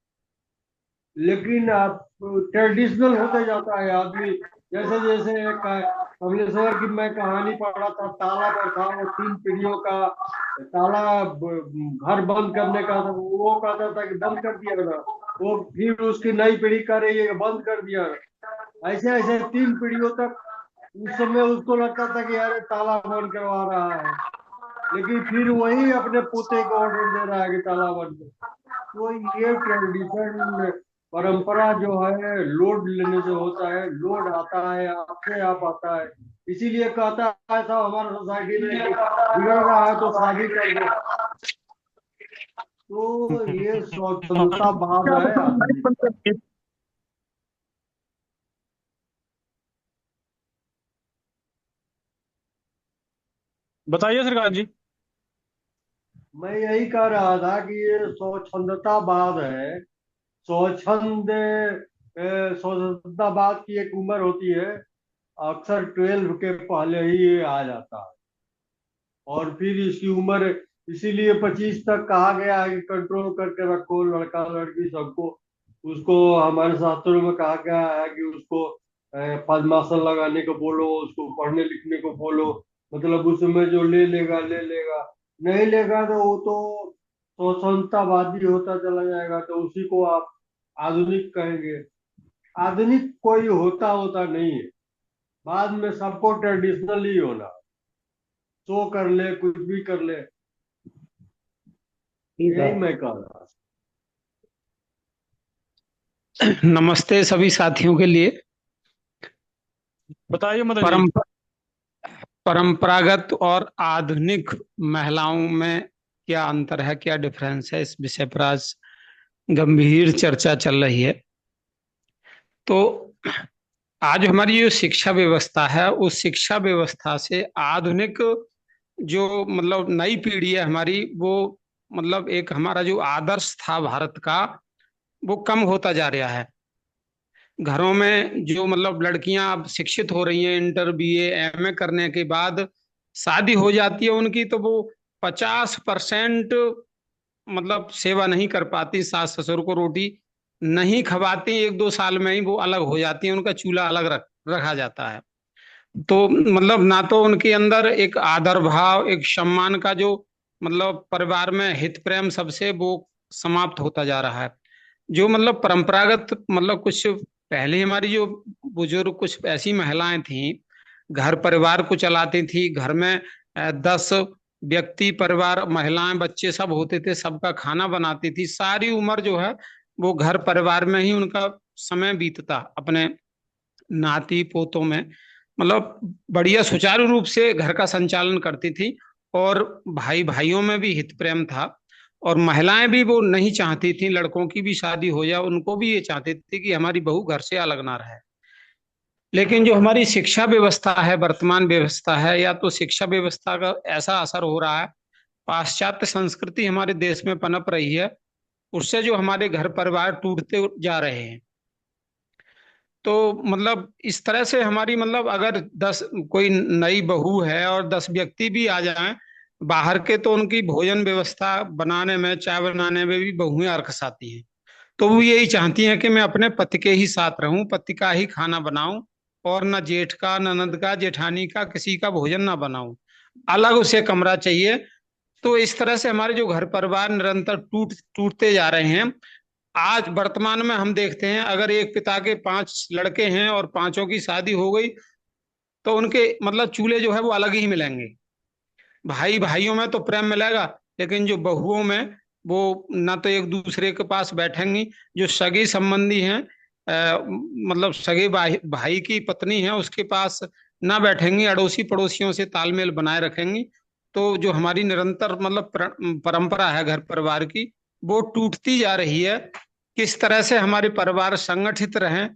लेकिन आप ट्रेडिशनल होते जाता है आदमी। जैसे जैसे कमलेश्वर की मैं कहानी पढ़ रहा था, ताला पर था, वो 3 पीढ़ियों का ताला घर बंद करने का था। वो कहता था कि बंद कर दिया ना, वो फिर उसकी नई पीढ़ी कर रही है बंद कर दिया। ऐसे ऐसे 3 पीढ़ियों तक उस समय उसको लगता था कि यार ताला बंद करवा रहा है, लेकिन फिर वही अपने पोते को ऑर्डर दे रहा है कि ताला बंद कर। तो ये ट्रेडिशन, परंपरा जो है लोड लेने से होता है। लोड आता है आपसे आप आता है, इसीलिए कहता है सब हमारा सोसाइटी में बिगड़ रहा है तो शादी कर दो। तो ये स्वतंत्रता बाद है। बताइए सरकार जी। मैं यही कह रहा था कि ये स्वच्छंदतावाद है। स्वच्छंद स्वच्छंदतावाद की एक उम्र होती है, अक्सर 12 के पहले ही ये आ जाता है। और फिर इसकी उम्र इसीलिए 25 तक कहा गया है कि कंट्रोल करके रखो, लड़का लड़की सबको। उसको हमारे शास्त्रों में कहा गया है कि उसको पद्मासन लगाने को बोलो, उसको पढ़ने लिखने को बोलो। मतलब उसमें जो ले लेगा ले लेगा, नहीं लेगा तो वो तो स्वतंत्रतावादी होता चला जाएगा, तो उसी को आप आधुनिक कहेंगे। आधुनिक कोई होता होता नहीं है। बाद में सबको ट्रेडिशनल ही होना, शो कर ले, कुछ भी कर ले। यही मैं कह रहा। नमस्ते सभी साथियों के लिए। बताइए मदन जी। परम परंपरागत और आधुनिक महिलाओं में क्या अंतर है, क्या डिफरेंस है, इस विषय पर आज गंभीर चर्चा चल रही है। तो आज हमारी जो शिक्षा व्यवस्था है, उस शिक्षा व्यवस्था से आधुनिक जो मतलब नई पीढ़ी है हमारी, वो मतलब एक हमारा जो आदर्श था भारत का, वो कम होता जा रहा है। घरों में जो मतलब लड़कियां अब शिक्षित हो रही हैं, इंटर बीए एमए करने के बाद शादी हो जाती है उनकी, तो वो 50% मतलब सेवा नहीं कर पाती, सास ससुर को रोटी नहीं खवाती, 1-2 साल में ही वो अलग हो जाती है, उनका चूल्हा अलग रखा जाता है। तो मतलब ना तो उनके अंदर एक आदर भाव, एक सम्मान का जो मतलब परिवार में हित प्रेम सबसे वो समाप्त होता जा रहा है। जो मतलब परंपरागत मतलब कुछ पहले हमारी जो बुजुर्ग कुछ ऐसी महिलाएं थीं, घर परिवार को चलाती थी, घर में 10 व्यक्ति परिवार, महिलाएं बच्चे सब होते थे, सबका खाना बनाती थी, सारी उम्र जो है वो घर परिवार में ही उनका समय बीतता, अपने नाती पोतों में मतलब बढ़िया सुचारू रूप से घर का संचालन करती थी। और भाई भाइयों में भी हित प्रेम था। और महिलाएं भी वो नहीं चाहती थी लड़कों की भी शादी हो जाए, उनको भी ये चाहती थी कि हमारी बहू घर से अलग ना रहे। लेकिन जो हमारी शिक्षा व्यवस्था है, वर्तमान व्यवस्था है, या तो शिक्षा व्यवस्था का ऐसा असर हो रहा है, पाश्चात्य संस्कृति हमारे देश में पनप रही है, उससे जो हमारे घर परिवार टूटते जा रहे हैं। तो मतलब इस तरह से हमारी मतलब अगर 10 कोई नई बहू है और 10 व्यक्ति भी आ जाएं बाहर के, तो उनकी भोजन व्यवस्था बनाने में, चाय बनाने में भी बहुएं अरकस आती हैं। तो वो यही चाहती हैं कि मैं अपने पति के ही साथ रहूं, पति का ही खाना बनाऊं, और न जेठ का, ननद का, जेठानी का, किसी का भोजन ना बनाऊं, अलग उसे कमरा चाहिए। तो इस तरह से हमारे जो घर परिवार निरंतर टूटते जा रहे हैं। आज वर्तमान में हम देखते हैं, अगर एक पिता के 5 लड़के हैं और पांचों की शादी हो गई, तो उनके मतलब चूल्हे जो है वो अलग ही मिलेंगे। भाई भाइयों में तो प्रेम मिलेगा, लेकिन जो बहुओं में वो ना तो एक दूसरे के पास बैठेंगी, जो सगी संबंधी हैं, मतलब सगे भाई की पत्नी है उसके पास ना बैठेंगी, अड़ोसी पड़ोसियों से तालमेल बनाए रखेंगी। तो जो हमारी निरंतर मतलब परंपरा है घर परिवार की, वो टूटती जा रही है। किस तरह से हमारे परिवार संगठित रहें,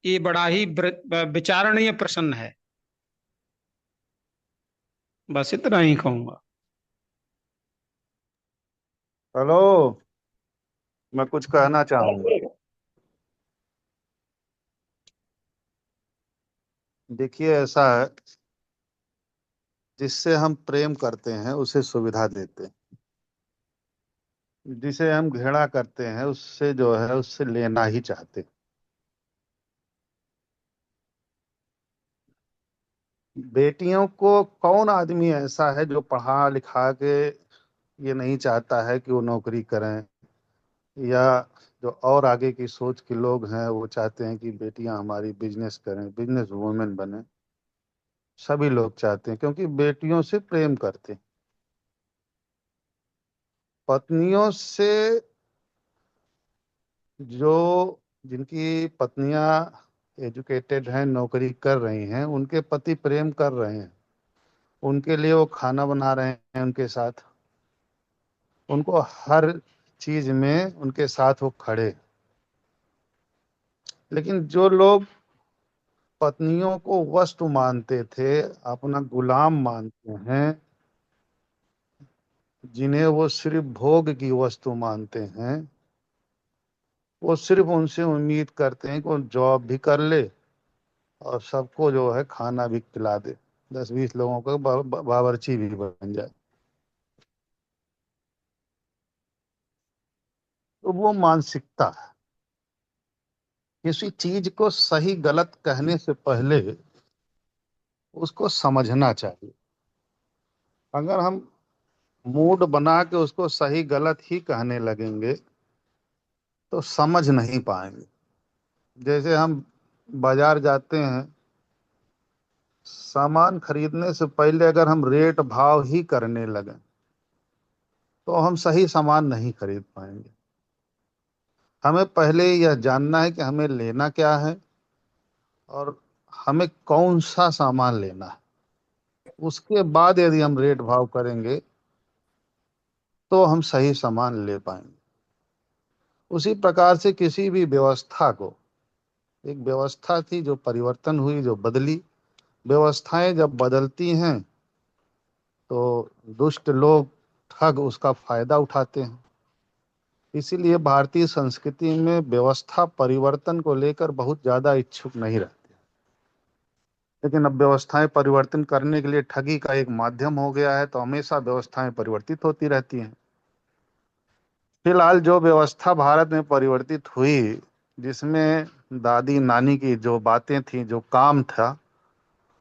ये बड़ा ही विचारणीय प्रश्न है। बस इतना ही कहूंगा। हेलो, मैं कुछ कहना चाहूंगा। देखिए, ऐसा है, जिससे हम प्रेम करते हैं उसे सुविधा देते हैं, जिसे हम घृणा करते हैं उससे जो है उससे लेना ही चाहते हैं। बेटियों को कौन आदमी ऐसा है जो पढ़ा लिखा के ये नहीं चाहता है कि वो नौकरी करें, या जो और आगे की सोच के लोग हैं वो चाहते हैं कि बेटियां हमारी बिजनेस करें, बिजनेस वुमेन बने। सभी लोग चाहते हैं क्योंकि बेटियों से प्रेम करते हैं। पत्नियों से, जो जिनकी पत्नियां एजुकेटेड हैं, नौकरी कर रही हैं, उनके पति प्रेम कर रहे हैं, उनके लिए वो खाना बना रहे हैं उनके साथ, उनको हर चीज में उनके साथ वो खड़े। लेकिन जो लोग पत्नियों को वस्तु मानते थे, अपना गुलाम मानते हैं, जिन्हें वो सिर्फ भोग की वस्तु मानते हैं, वो सिर्फ उनसे उम्मीद करते हैं कि वो जॉब भी कर ले और सबको जो है खाना भी खिला दे, 10-20 लोगों का बावर्ची भी बन जाए। तो वो मानसिकता है। किसी चीज को सही गलत कहने से पहले उसको समझना चाहिए। अगर हम मूड बना के उसको सही गलत ही कहने लगेंगे तो समझ नहीं पाएंगे। जैसे हम बाजार जाते हैं, सामान खरीदने से पहले अगर हम रेट भाव ही करने लगें तो हम सही सामान नहीं खरीद पाएंगे। हमें पहले यह जानना है कि हमें लेना क्या है और हमें कौन सा सामान लेना है। उसके बाद यदि हम रेट भाव करेंगे तो हम सही सामान ले पाएंगे। उसी प्रकार से किसी भी व्यवस्था को, एक व्यवस्था थी जो परिवर्तन हुई, जो बदली। व्यवस्थाएं जब बदलती हैं तो दुष्ट लोग, ठग उसका फायदा उठाते हैं। इसीलिए भारतीय संस्कृति में व्यवस्था परिवर्तन को लेकर बहुत ज्यादा इच्छुक नहीं रहते। लेकिन अब व्यवस्थाएं परिवर्तन करने के लिए ठगी का एक माध्यम हो गया है, तो हमेशा व्यवस्थाएं परिवर्तित होती रहती हैं। फिलहाल जो व्यवस्था भारत में परिवर्तित हुई, जिसमें दादी नानी की जो बातें थी, जो काम था,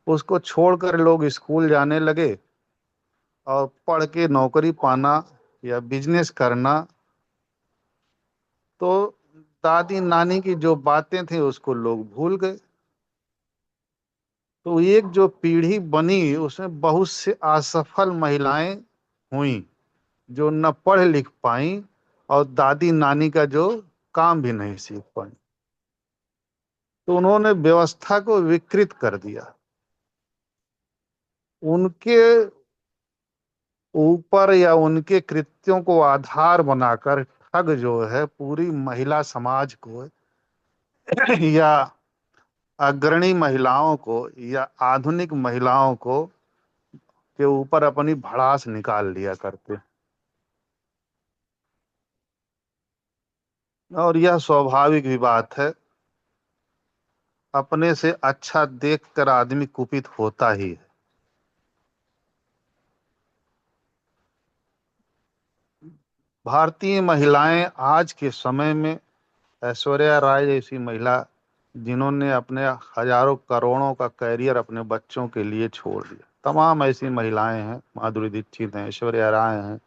उसको छोड़कर लोग स्कूल जाने लगे और पढ़ के नौकरी पाना या बिजनेस करना। तो दादी नानी की जो बातें थी उसको लोग भूल गए। तो एक जो पीढ़ी बनी उसमें बहुत से असफल महिलाएं हुई जो न पढ़ लिख पाई और दादी नानी का जो काम भी नहीं सीख पाई। तो उन्होंने व्यवस्था को विकृत कर दिया। उनके ऊपर या उनके कृत्यों को आधार बनाकर ठग जो है पूरी महिला समाज को या अग्रणी महिलाओं को या आधुनिक महिलाओं को के ऊपर अपनी भड़ास निकाल लिया करते। और यह स्वाभाविक भी बात है। अपने से अच्छा देखकर आदमी कुपित होता ही है। भारतीय महिलाएं आज के समय में, ऐश्वर्या राय जैसी महिला जिन्होंने अपने हजारों करोड़ों का कैरियर अपने बच्चों के लिए छोड़ दिया, तमाम ऐसी महिलाएं हैं। माधुरी दीक्षित हैं, ऐश्वर्या राय हैं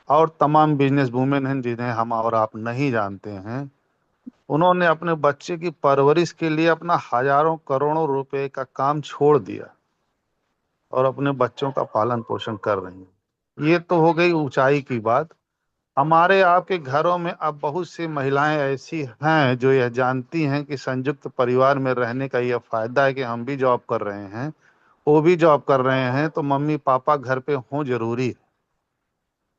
और तमाम बिजनेस वुमेन हैं जिन्हें हम और आप नहीं जानते हैं। उन्होंने अपने बच्चे की परवरिश के लिए अपना हजारों करोड़ों रुपए का काम छोड़ दिया और अपने बच्चों का पालन पोषण कर रही हैं। ये तो हो गई ऊंचाई की बात। हमारे आपके घरों में अब बहुत सी महिलाएं ऐसी हैं जो यह जानती हैं कि संयुक्त परिवार में रहने का यह फायदा है कि हम भी जॉब कर रहे हैं, वो भी जॉब कर रहे हैं, तो मम्मी पापा घर पे हों जरूरी है,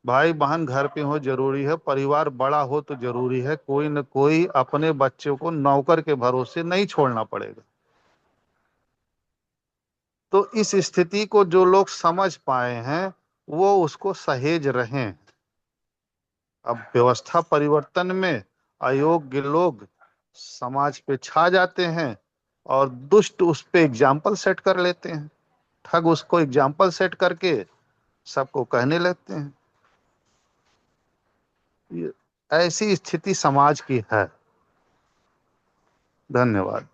भाई बहन घर पे हो जरूरी है, परिवार बड़ा हो तो जरूरी है। कोई न कोई अपने बच्चों को नौकर के भरोसे नहीं छोड़ना पड़ेगा। तो इस स्थिति को जो लोग समझ पाए हैं वो उसको सहेज रहे हैं। अब व्यवस्था परिवर्तन में अयोग्य लोग समाज पे छा जाते हैं और दुष्ट उस पे एग्जाम्पल सेट कर लेते हैं। ठग उसको एग्जाम्पल सेट करके सबको कहने लगते हैं। ये ऐसी स्थिति समाज की है। धन्यवाद।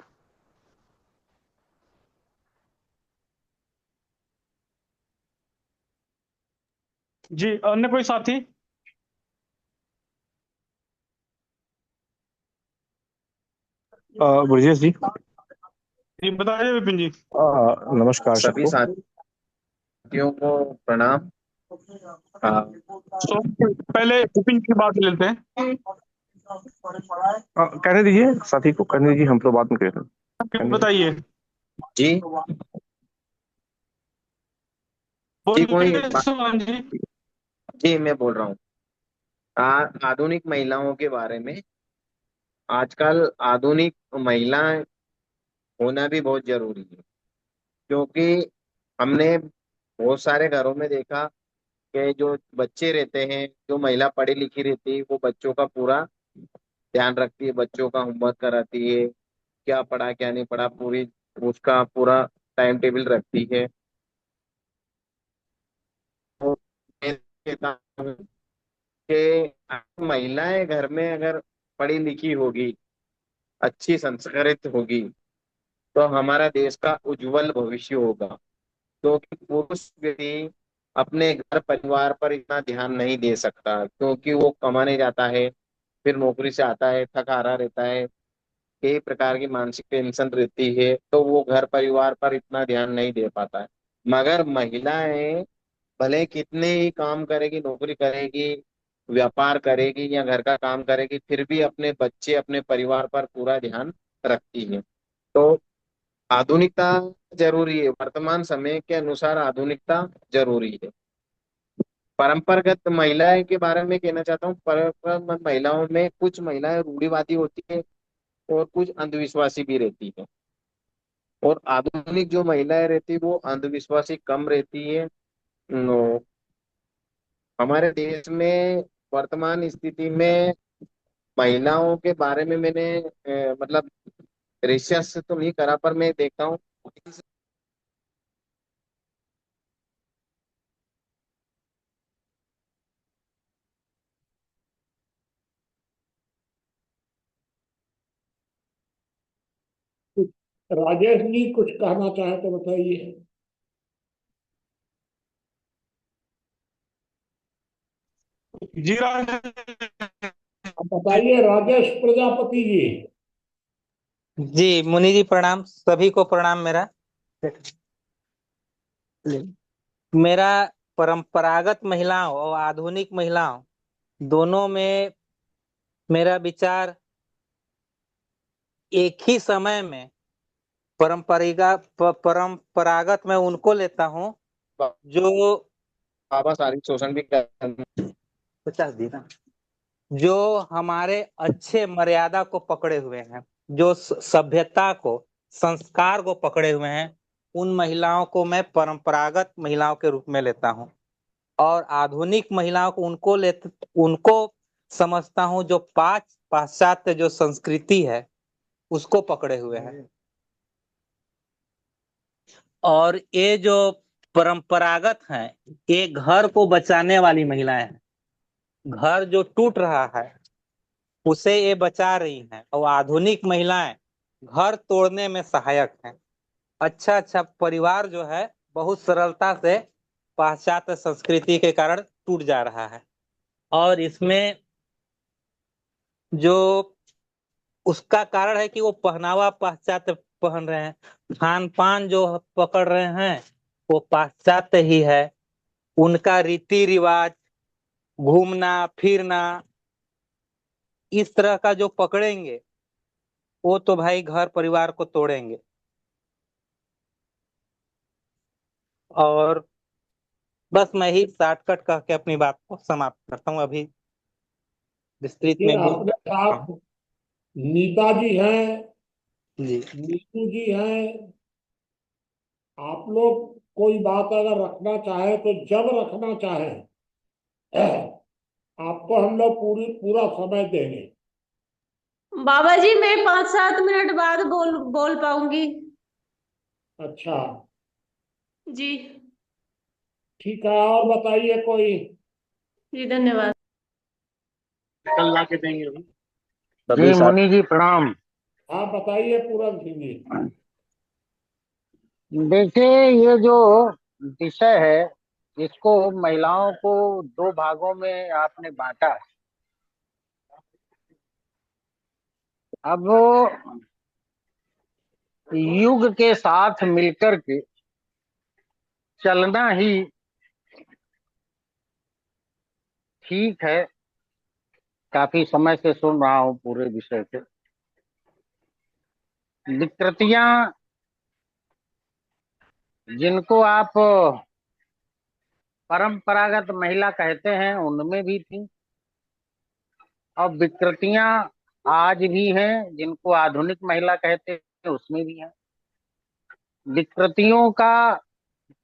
जी, अन्य कोई साथी? ब्रजेश जी। जी बताइए विपिन जी। नमस्कार सभी सबको। साथियों को प्रणाम। तो पहले विपिन की बात लेते हैं। कहने दीजिए साथी को, कहने दीजिए, हम तो बात में कह रहे हैं। बताइए। जी जी कोई बोलिए सुमन जी। जी मैं बोल रहा हूँ आधुनिक महिलाओं के बारे में। आजकल आधुनिक महिलाएं होना भी बहुत जरूरी है, क्योंकि हमने बहुत सारे घरों में देखा के जो बच्चे रहते हैं, जो महिला पढ़ी लिखी रहती है, वो बच्चों का पूरा ध्यान रखती है, बच्चों का होमवर्क कराती है, क्या पढ़ा क्या नहीं पढ़ा पूरी उसका पूरा टाइम टेबल रखती है। तो मैं कहता हूँ कि महिलाएं घर में अगर पढ़ी लिखी होगी, अच्छी संस्कारित होगी, तो हमारा देश का उज्जवल भविष्य होगा। क्योंकि पुरुष व्यक्ति अपने घर परिवार पर इतना ध्यान नहीं दे सकता, क्योंकि वो कमाने जाता है, फिर नौकरी से आता है, थका हारा रहता है, कई प्रकार की मानसिक टेंशन रहती है, तो वो घर परिवार पर इतना ध्यान नहीं दे पाता है। मगर महिलाएं भले कितने ही काम करेगी, नौकरी करेगी, व्यापार करेगी या घर का काम करेगी, फिर भी अपने बच्चे अपने परिवार पर पूरा ध्यान रखती है। तो आधुनिकता जरूरी है, वर्तमान समय के अनुसार आधुनिकता जरूरी है। परंपरागत महिलाएं के बारे में कहना चाहता हूँ, परंपरागत महिलाओं में कुछ महिलाएं रूढ़िवादी होती है और कुछ अंधविश्वासी भी रहती है, और आधुनिक जो महिलाएं रहती है वो अंधविश्वासी कम रहती है। हमारे देश में वर्तमान स्थिति में महिलाओं के बारे में मैंने मतलब रिसर्च तो नहीं करा, पर मैं देखता हूँ। राजेश जी कुछ कहना चाहे तो बताइए। जी राजेश अब बताइए राजेश प्रजापति जी। जी मुनि जी प्रणाम, सभी को प्रणाम। मेरा परंपरागत महिलाओं और आधुनिक महिलाओं दोनों में मेरा विचार एक ही समय में परंपरागत मैं उनको लेता हूं जो बाबा शारीरिक शोषण भी कर 50 दिन जो हमारे अच्छे मर्यादा को पकड़े हुए हैं, जो सभ्यता को संस्कार को पकड़े हुए हैं, उन महिलाओं को मैं परंपरागत महिलाओं के रूप में लेता हूं। और आधुनिक महिलाओं को उनको समझता हूं जो पाश्चात्य जो संस्कृति है उसको पकड़े हुए हैं। और ये जो परंपरागत हैं, ये घर को बचाने वाली महिलाएं हैं। घर जो टूट रहा है उसे ये बचा रही हैं, और आधुनिक महिलाएं घर तोड़ने में सहायक हैं। अच्छा अच्छा परिवार जो है बहुत सरलता से पाश्चात्य संस्कृति के कारण टूट जा रहा है। और इसमें जो उसका कारण है कि वो पहनावा पाश्चात्य पहन रहे हैं, खान पान जो पकड़ रहे हैं वो पाश्चात्य ही है। उनका रीति रिवाज, घूमना फिरना, इस तरह का जो पकड़ेंगे वो तो भाई घर परिवार को तोड़ेंगे। और बस मैं ही शॉर्टकट कह के अपनी बात को समाप्त करता हूँ। अभी विस्तृत ये में भी अपने साथ नीता जी हैं, जी नीतू जी हैं। आप लोग कोई बात अगर रखना चाहे तो जब रखना चाहे आपको हम लोग पूरा समय देंगे। बाबा जी मैं 5-7 मिनट बाद बोल पाऊंगी। अच्छा जी ठीक है, और बताइए कोई। जी धन्यवाद। कल ला के देंगे अभी। जी मुनि जी प्रणाम। हाँ बताइए पूरन सिंह जी। देखिए, ये जो विषय है इसको महिलाओं को दो भागों में आपने बांटा है। अब युग के साथ मिलकर के चलना ही ठीक है। काफी समय से सुन रहा हूँ पूरे विषय पे। विकृतियां जिनको आप परंपरागत महिला कहते हैं उनमें भी थी, और विकृतियां आज भी हैं जिनको आधुनिक महिला कहते हैं उसमें भी है। विकृतियों का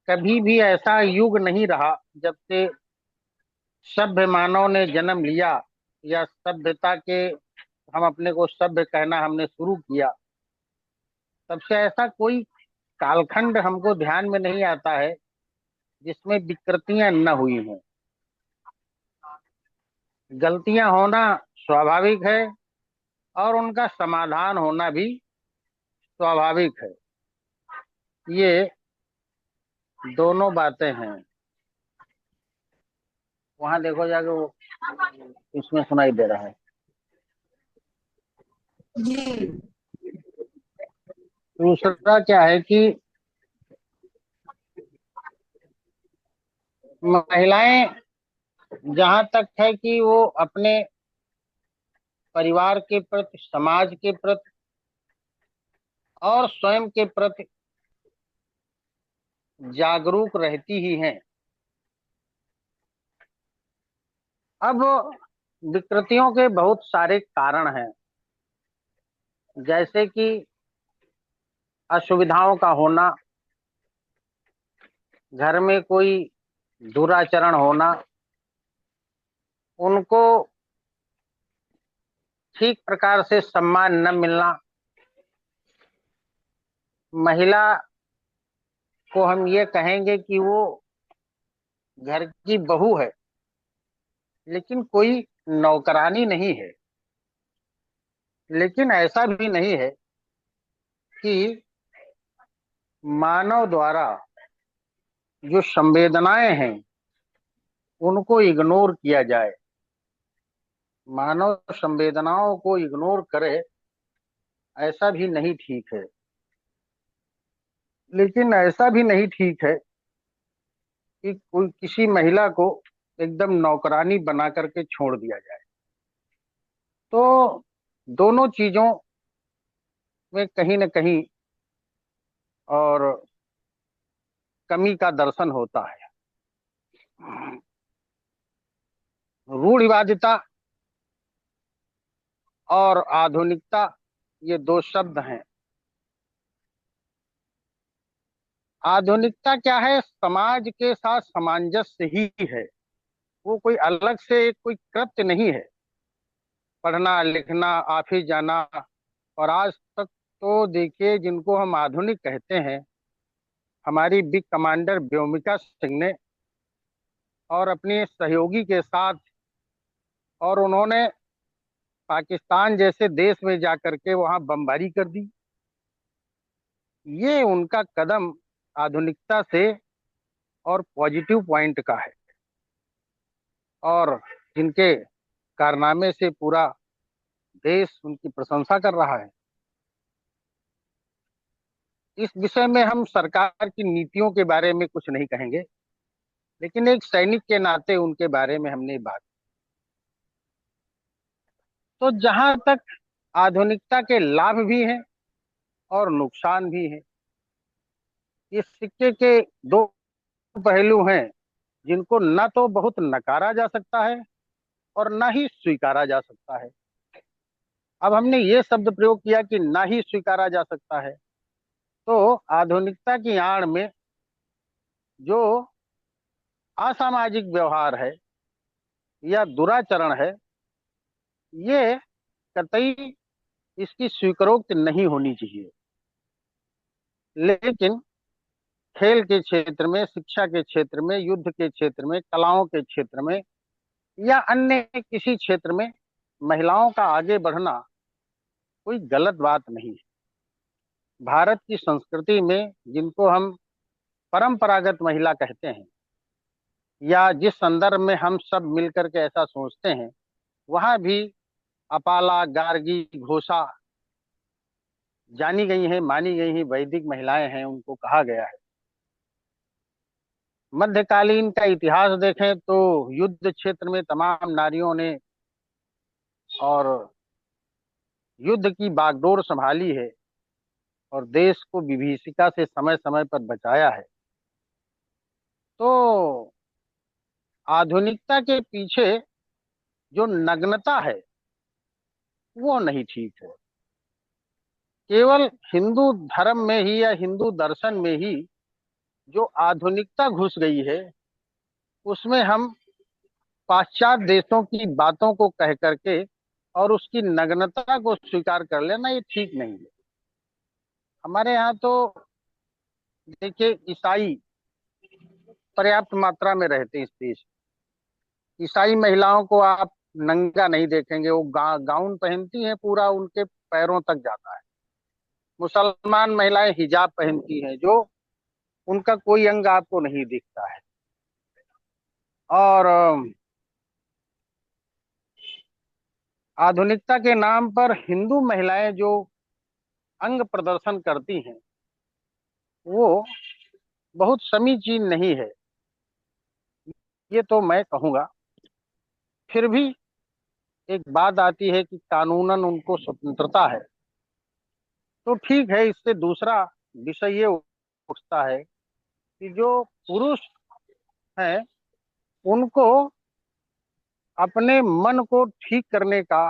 कभी भी ऐसा युग नहीं रहा जब से सभ्य मानव ने जन्म लिया या सभ्यता के हम अपने को सभ्य कहना हमने शुरू किया, तब से ऐसा कोई कालखंड हमको ध्यान में नहीं आता है जिसमें विकृतियां न हुई हों। गलतियां होना स्वाभाविक है और उनका समाधान होना भी स्वाभाविक है। ये दोनों बातें हैं। वहां देखो जाके, वो उसमें सुनाई दे रहा है जी। दूसरा क्या है कि महिलाएं जहां तक है कि वो अपने परिवार के प्रति, समाज के प्रति और स्वयं के प्रति जागरूक रहती ही हैं। अब विकृतियों के बहुत सारे कारण हैं, जैसे कि असुविधाओं का होना, घर में कोई दुराचरण होना, उनको ठीक प्रकार से सम्मान न मिलना। महिला को हम ये कहेंगे कि वो घर की बहू है, लेकिन कोई नौकरानी नहीं है। लेकिन ऐसा भी नहीं है कि मानव द्वारा जो संवेदनाएं हैं उनको इग्नोर किया जाए। मानव संवेदनाओं को इग्नोर करे, ऐसा भी नहीं ठीक है। लेकिन ऐसा भी नहीं ठीक है कि कोई किसी महिला को एकदम नौकरानी बना करके छोड़ दिया जाए। तो दोनों चीजों में कहीं न कहीं और कमी का दर्शन होता है। रूढ़िवादिता और आधुनिकता, ये दो शब्द हैं। आधुनिकता क्या है? समाज के साथ सामंजस्य ही है, वो कोई अलग से कोई कृत्य नहीं है। पढ़ना लिखना, ऑफिस जाना। और आज तक तो देखिए, जिनको हम आधुनिक कहते हैं, हमारी बिग कमांडर व्योमिका सिंह ने और अपने सहयोगी के साथ, और उन्होंने पाकिस्तान जैसे देश में जाकर के वहां बमबारी कर दी। ये उनका कदम आधुनिकता से और पॉजिटिव पॉइंट का है, और जिनके कारनामे से पूरा देश उनकी प्रशंसा कर रहा है। इस विषय में हम सरकार की नीतियों के बारे में कुछ नहीं कहेंगे, लेकिन एक सैनिक के नाते उनके बारे में हमने बात। तो जहां तक आधुनिकता के लाभ भी हैं और नुकसान भी हैं, इस सिक्के के दो पहलू हैं जिनको न तो बहुत नकारा जा सकता है और न ही स्वीकारा जा सकता है। अब हमने ये शब्द प्रयोग किया कि न ही स्वीकारा जा सकता है, तो आधुनिकता की आड़ में जो असामाजिक व्यवहार है या दुराचरण है, ये कतई इसकी स्वीकारोक्ति नहीं होनी चाहिए। लेकिन खेल के क्षेत्र में, शिक्षा के क्षेत्र में, युद्ध के क्षेत्र में, कलाओं के क्षेत्र में या अन्य किसी क्षेत्र में महिलाओं का आगे बढ़ना कोई गलत बात नहीं है। भारत की संस्कृति में जिनको हम परंपरागत महिला कहते हैं, या जिस संदर्भ में हम सब मिलकर के ऐसा सोचते हैं, वहां भी अपाला, गार्गी, घोषा जानी गई हैं, मानी गई हैं, वैदिक महिलाएं हैं, उनको कहा गया है। मध्यकालीन का इतिहास देखें तो युद्ध क्षेत्र में तमाम नारियों ने और युद्ध की बागडोर संभाली है और देश को विभीषिका से समय समय पर बचाया है। तो आधुनिकता के पीछे जो नग्नता है वो नहीं ठीक है। केवल हिंदू धर्म में ही या हिंदू दर्शन में ही जो आधुनिकता घुस गई है, उसमें हम पाश्चात्य देशों की बातों को कह करके और उसकी नग्नता को स्वीकार कर लेना ये ठीक नहीं है। हमारे यहाँ तो देखिए ईसाई पर्याप्त मात्रा में रहते हैं इस देश। ईसाई महिलाओं को आप नंगा नहीं देखेंगे, वो गाउन पहनती हैं, पूरा उनके पैरों तक जाता है। मुसलमान महिलाएं हिजाब पहनती हैं, जो उनका कोई अंग आपको नहीं दिखता है। और आधुनिकता के नाम पर हिंदू महिलाएं जो अंग प्रदर्शन करती हैं वो बहुत समीचीन नहीं है, ये तो मैं कहूँगा। फिर भी एक बात आती है कि कानूनन उनको स्वतंत्रता है, तो ठीक है। इससे दूसरा विषय ये उठता है कि जो पुरुष हैं उनको अपने मन को ठीक करने का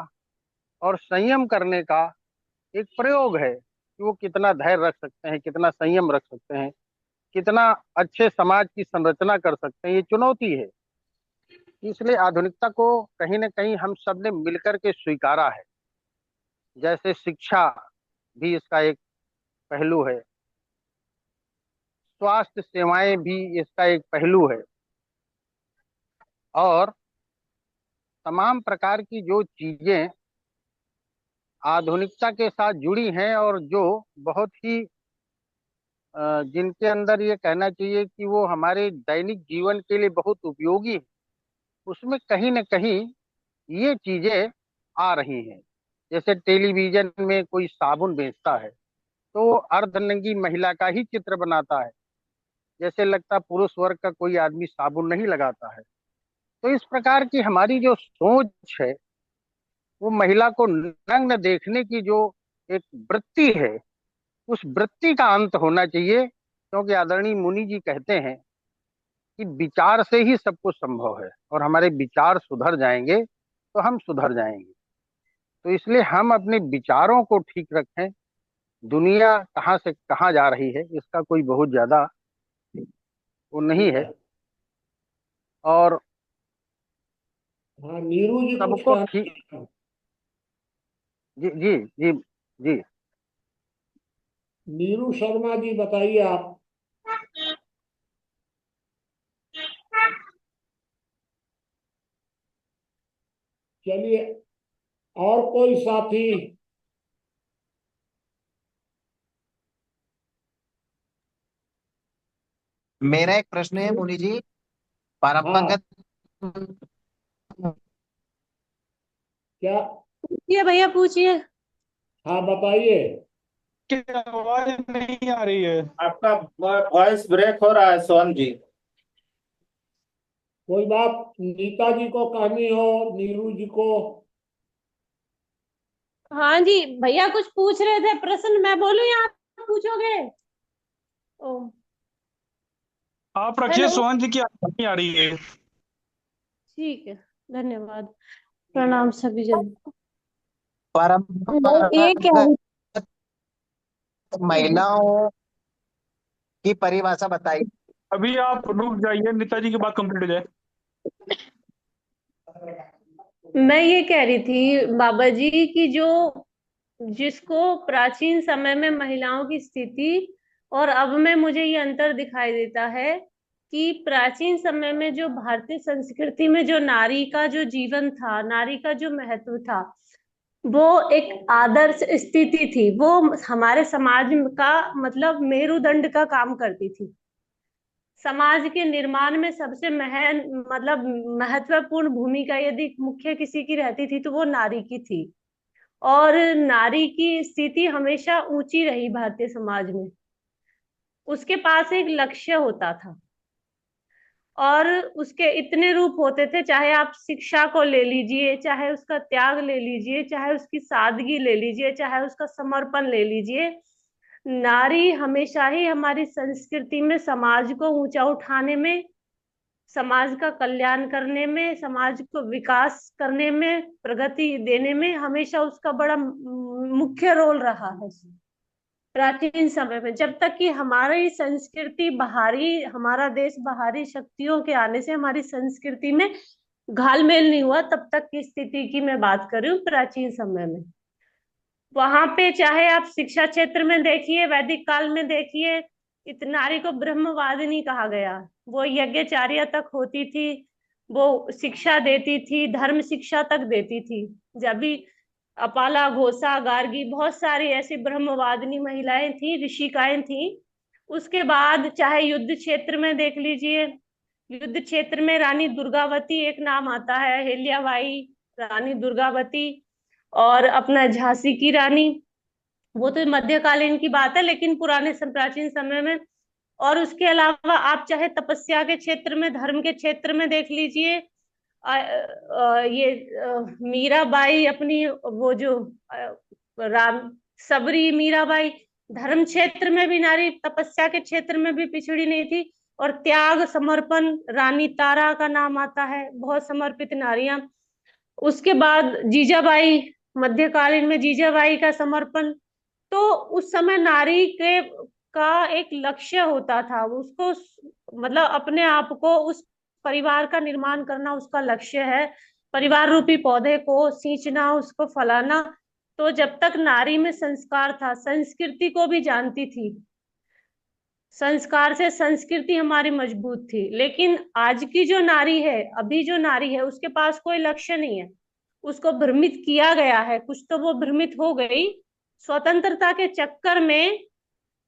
और संयम करने का एक प्रयोग है कि वो कितना धैर्य रख सकते हैं, कितना संयम रख सकते हैं, कितना अच्छे समाज की संरचना कर सकते हैं। ये चुनौती है। इसलिए आधुनिकता को कहीं ना कहीं हम सब ने मिलकर के स्वीकारा है। जैसे शिक्षा भी इसका एक पहलू है, स्वास्थ्य सेवाएं भी इसका एक पहलू है, और तमाम प्रकार की जो चीजें आधुनिकता के साथ जुड़ी हैं और जो बहुत ही जिनके अंदर ये कहना चाहिए कि वो हमारे दैनिक जीवन के लिए बहुत उपयोगी है, उसमें कहीं ना कहीं ये चीजें आ रही हैं। जैसे टेलीविजन में कोई साबुन बेचता है तो वो अर्धनंगी महिला का ही चित्र बनाता है, जैसे लगता पुरुष वर्ग का कोई आदमी साबुन नहीं लगाता है। तो इस प्रकार की हमारी जो सोच है, वो महिला को नग्न देखने की जो एक वृत्ति है, उस वृत्ति का अंत होना चाहिए। क्योंकि आदरणीय मुनि जी कहते हैं कि विचार से ही सब कुछ संभव है, और हमारे विचार सुधर जाएंगे तो हम सुधर जाएंगे। तो इसलिए हम अपने विचारों को ठीक रखें। दुनिया कहाँ से कहाँ जा रही है इसका कोई बहुत ज्यादा वो नहीं है, और हाँ, नीरू जी कुछ सबको कहना ठीक। चाहते हैं। जी जी जी जी। नीरू शर्मा जी बताइए आप। चलिए, और कोई साथी? मेरा एक प्रश्न है मुनि जी, हाँ, परंपरागत क्या? पूछिए भैया, पूछिए। हाँ, बताइए। क्या आवाज नहीं आ रही है? आपका वॉइस ब्रेक हो रहा है सोहन जी। कोई बात नीता जी को कहनी हो, नीरू जी को? हाँ जी भैया, कुछ पूछ रहे थे प्रश्न, मैं बोलूं या आप पूछोगे? ओ, आप रखिए, हेलो। सोहन जी की आवाज नहीं आ रही है। ठीक है, धन्यवाद। प्रणाम सभी जन। ये क्या परंपरागत महिलाओं की परिभाषा बताइए। अभी आप रुक जाइए, नीता जी की बात कंप्लीट हो जाए। मैं ये कह रही थी बाबा जी की जो जिसको प्राचीन समय में महिलाओं की स्थिति और अब में मुझे ये अंतर दिखाई देता है कि प्राचीन समय में जो भारतीय संस्कृति में जो नारी का जो जीवन था, नारी का जो महत्व था, वो एक आदर्श स्थिति थी। वो हमारे समाज का मतलब मेरुदंड का काम करती थी। समाज के निर्माण में सबसे मतलब महत्वपूर्ण भूमिका यदि मुख्य किसी की रहती थी तो वो नारी की थी। और नारी की स्थिति हमेशा ऊंची रही भारतीय समाज में। उसके पास एक लक्ष्य होता था और उसके इतने रूप होते थे, चाहे आप शिक्षा को ले लीजिए, चाहे उसका त्याग ले लीजिए, चाहे उसकी सादगी ले लीजिए, चाहे उसका समर्पण ले लीजिए। नारी हमेशा ही हमारी संस्कृति में समाज को ऊंचा उठाने में, समाज का कल्याण करने में, समाज को विकास करने में, प्रगति देने में हमेशा उसका बड़ा मुख्य रोल रहा है। प्राचीन समय में जब तक कि हमारी संस्कृति बाहरी, हमारा देश बाहरी शक्तियों के आने से हमारी संस्कृति में घालमेल नहीं हुआ, तब तक की स्थिति की मैं बात कर रही हूँ प्राचीन समय में। वहां पे चाहे आप शिक्षा क्षेत्र में देखिए, वैदिक काल में देखिए, नारी को ब्रह्मवादिनी कहा गया। वो यज्ञचार्य तक होती थी, वो शिक्षा देती थी, धर्म शिक्षा तक देती थी। जब भी अपाला, घोषा, गार्गी, बहुत सारी ऐसी ब्रह्मवादिनी महिलाएं थी, ऋषिकाएं थी। उसके बाद चाहे युद्ध क्षेत्र में देख लीजिए, युद्ध क्षेत्र में रानी दुर्गावती एक नाम आता है, अहिल्याबाई, रानी दुर्गावती, और अपना झांसी की रानी, वो तो मध्यकालीन की बात है, लेकिन पुराने प्राचीन समय में। और उसके अलावा आप चाहे तपस्या के क्षेत्र में, धर्म के क्षेत्र में देख लीजिए, मीराबाई अपनी वो जो राम सबरी मीराबाई, धर्म क्षेत्र में भी नारी, तपस्या के क्षेत्र में भी पिछड़ी नहीं थी। और त्याग, समर्पण, रानी तारा का नाम आता है, बहुत समर्पित नारियां। उसके बाद जीजाबाई, मध्यकालीन में जीजाबाई का समर्पण। तो उस समय नारी के का एक लक्ष्य होता था, उसको मतलब अपने आप को, उस परिवार का निर्माण करना उसका लक्ष्य है, परिवार रूपी पौधे को सींचना, उसको फलाना। तो जब तक नारी में संस्कार था, संस्कृति को भी जानती थी, संस्कार से संस्कृति हमारी मजबूत थी। लेकिन आज की जो नारी है, अभी जो नारी है, उसके पास कोई लक्ष्य नहीं है, उसको भ्रमित किया गया है, कुछ तो वो भ्रमित हो गई स्वतंत्रता के चक्कर में।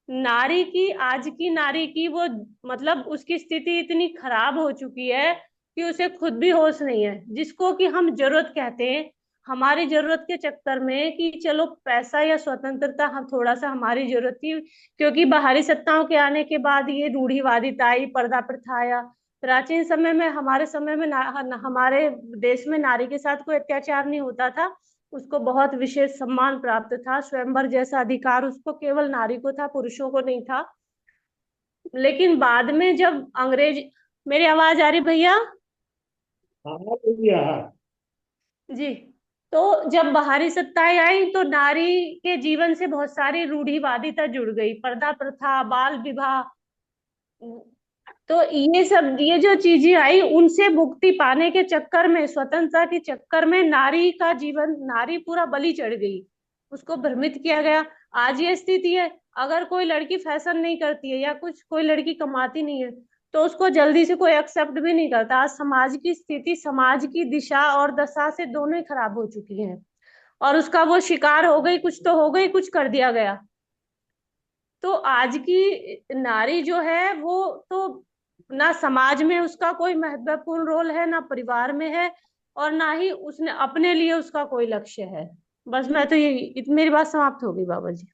नारी की, आज की नारी की वो मतलब उसकी स्थिति इतनी खराब हो चुकी है कि उसे खुद भी होश नहीं है, जिसको कि हम जरूरत कहते हैं। हमारी जरूरत के चक्कर में कि चलो पैसा या स्वतंत्रता हम थोड़ा सा हमारी जरूरत थी, क्योंकि बाहरी सत्ताओं के आने के बाद ये रूढ़िवादिता आई, पर्दा प्रथा आया। प्राचीन समय में, हमारे समय में हमारे देश में नारी के साथ कोई अत्याचार नहीं होता था, उसको बहुत विशेष सम्मान प्राप्त था, स्वयंवर जैसा अधिकार उसको केवल नारी को था, पुरुषों को नहीं था। लेकिन बाद में जब अंग्रेज, मेरी आवाज आ रही भैया? जी। तो जब बाहरी सत्ताएं आई तो नारी के जीवन से बहुत सारी रूढ़िवादिता जुड़ गई, पर्दा प्रथा, बाल विवाह, तो ये सब, ये जो चीजें आई, उनसे मुक्ति पाने के चक्कर में, स्वतंत्रता के चक्कर में नारी का जीवन, नारी पूरा बलि चढ़ गई, उसको भ्रमित किया गया। आज ये स्थिति है, अगर कोई लड़की फैशन नहीं करती है या कुछ, कोई लड़की कमाती नहीं है, तो उसको जल्दी से कोई एक्सेप्ट भी नहीं करता। आज समाज की स्थिति, समाज की दिशा और दशा से दोनों ही खराब हो चुकी है, और उसका वो शिकार हो गई, कुछ तो हो गई, कुछ कर दिया गया। तो आज की नारी जो है, वो तो ना समाज में उसका कोई महत्वपूर्ण रोल है, ना परिवार में है, और ना ही उसने अपने लिए उसका कोई लक्ष्य है। बस मैं तो ये, मेरी बात समाप्त हो गई बाबा जी।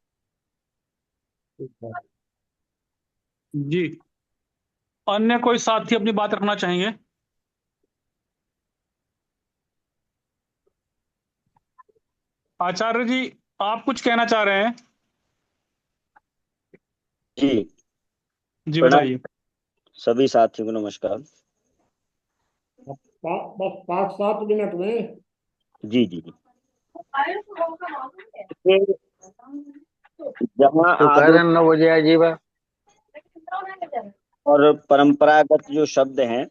जी, अन्य कोई साथी अपनी बात रखना चाहेंगे? आचार्य जी, आप कुछ कहना चाह रहे हैं? जी बताइए। सभी साथियों को नमस्कार। बस 5-7 मिनट में। जी जी जी। जहाँ दोपहर 9 बजे आजीबा और परंपरागत जो शब्द हैं,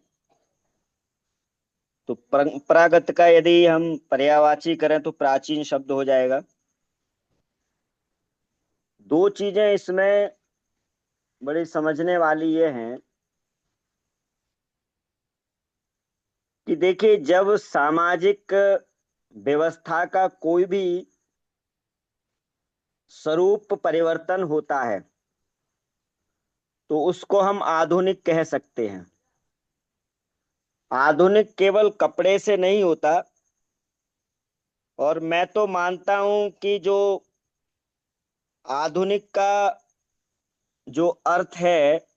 तो परंपरागत का यदि हम पर्यायवाची करें तो प्राचीन शब्द हो जाएगा। दो चीजें इसमें बड़ी समझने वाली ये हैं कि देखिए, जब सामाजिक व्यवस्था का कोई भी स्वरूप परिवर्तन होता है तो उसको हम आधुनिक कह सकते हैं। आधुनिक केवल कपड़े से नहीं होता, और मैं तो मानता हूं कि जो आधुनिक का जो अर्थ है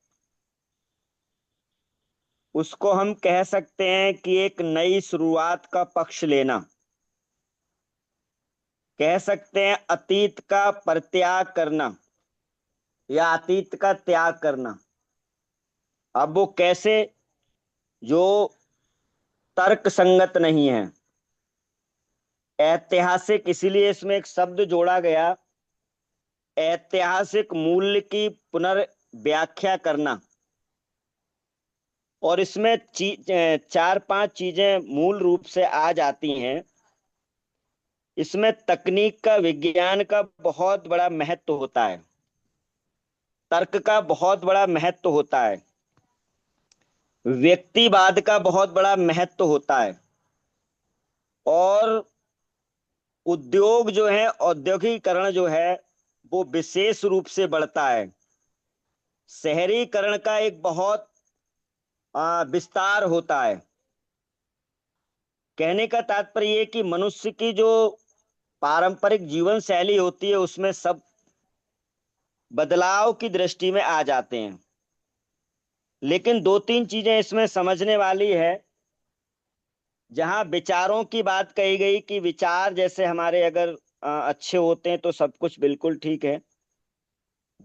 उसको हम कह सकते हैं कि एक नई शुरुआत का पक्ष लेना, कह सकते हैं अतीत का परित्याग करना या अतीत का त्याग करना। अब वो कैसे, जो तर्क संगत नहीं है, ऐतिहासिक, इसीलिए इसमें एक शब्द जोड़ा गया, ऐतिहासिक मूल्य की पुनर्व्याख्या करना। और इसमें 4-5 चीजें मूल रूप से आ जाती हैं। इसमें तकनीक का, विज्ञान का बहुत बड़ा महत्व होता है, तर्क का बहुत बड़ा महत्व होता है, व्यक्तिवाद का बहुत बड़ा महत्व होता है, और उद्योग जो है, औद्योगिकरण जो है वो विशेष रूप से बढ़ता है। शहरीकरण का एक बहुत विस्तार होता है। कहने का तात्पर्य ये कि मनुष्य की जो पारंपरिक जीवन शैली होती है उसमें सब बदलाव की दृष्टि में आ जाते हैं। लेकिन 2-3 चीजें इसमें समझने वाली है। जहां विचारों की बात कही गई कि विचार जैसे हमारे अगर अच्छे होते हैं तो सब कुछ बिल्कुल ठीक है।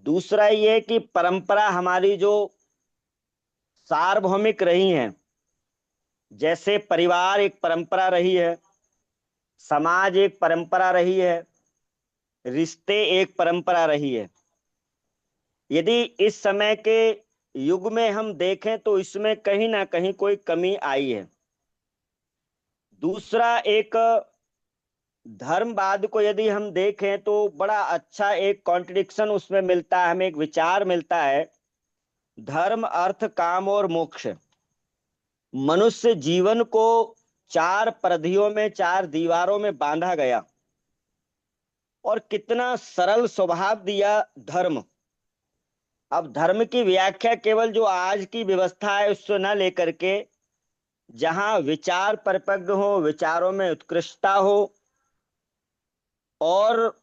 दूसरा ये कि परंपरा हमारी जो सार्वभौमिक रही है, जैसे परिवार एक परंपरा रही है, समाज एक परंपरा रही है, रिश्ते एक परंपरा रही है। यदि इस समय के युग में हम देखें तो इसमें कहीं ना कहीं कोई कमी आई है। दूसरा, एक धर्मवाद को यदि हम देखें तो बड़ा अच्छा एक कॉन्ट्रडिक्शन उसमें मिलता है, हमें एक विचार मिलता है। धर्म, अर्थ, काम और मोक्ष। मनुष्य जीवन को 4 परिधियों में, 4 दीवारों में बांधा गया, और कितना सरल स्वभाव दिया धर्म। अब धर्म की व्याख्या केवल जो आज की व्यवस्था है उससे न लेकर के, जहां विचार परिपक्व हो, विचारों में उत्कृष्टता हो, और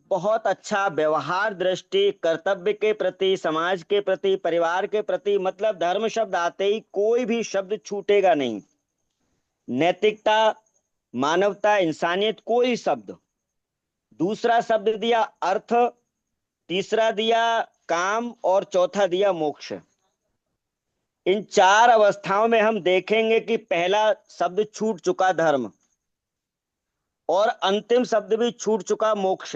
बहुत अच्छा व्यवहार दृष्टि, कर्तव्य के प्रति, समाज के प्रति, परिवार के प्रति, मतलब धर्म शब्द आते ही कोई भी शब्द छूटेगा नहीं। नैतिकता, मानवता, इंसानियत, कोई शब्द। दूसरा शब्द दिया अर्थ, तीसरा दिया काम, और चौथा दिया मोक्ष। इन 4 अवस्थाओं में हम देखेंगे कि पहला शब्द छूट चुका धर्म, और अंतिम शब्द भी छूट चुका मोक्ष।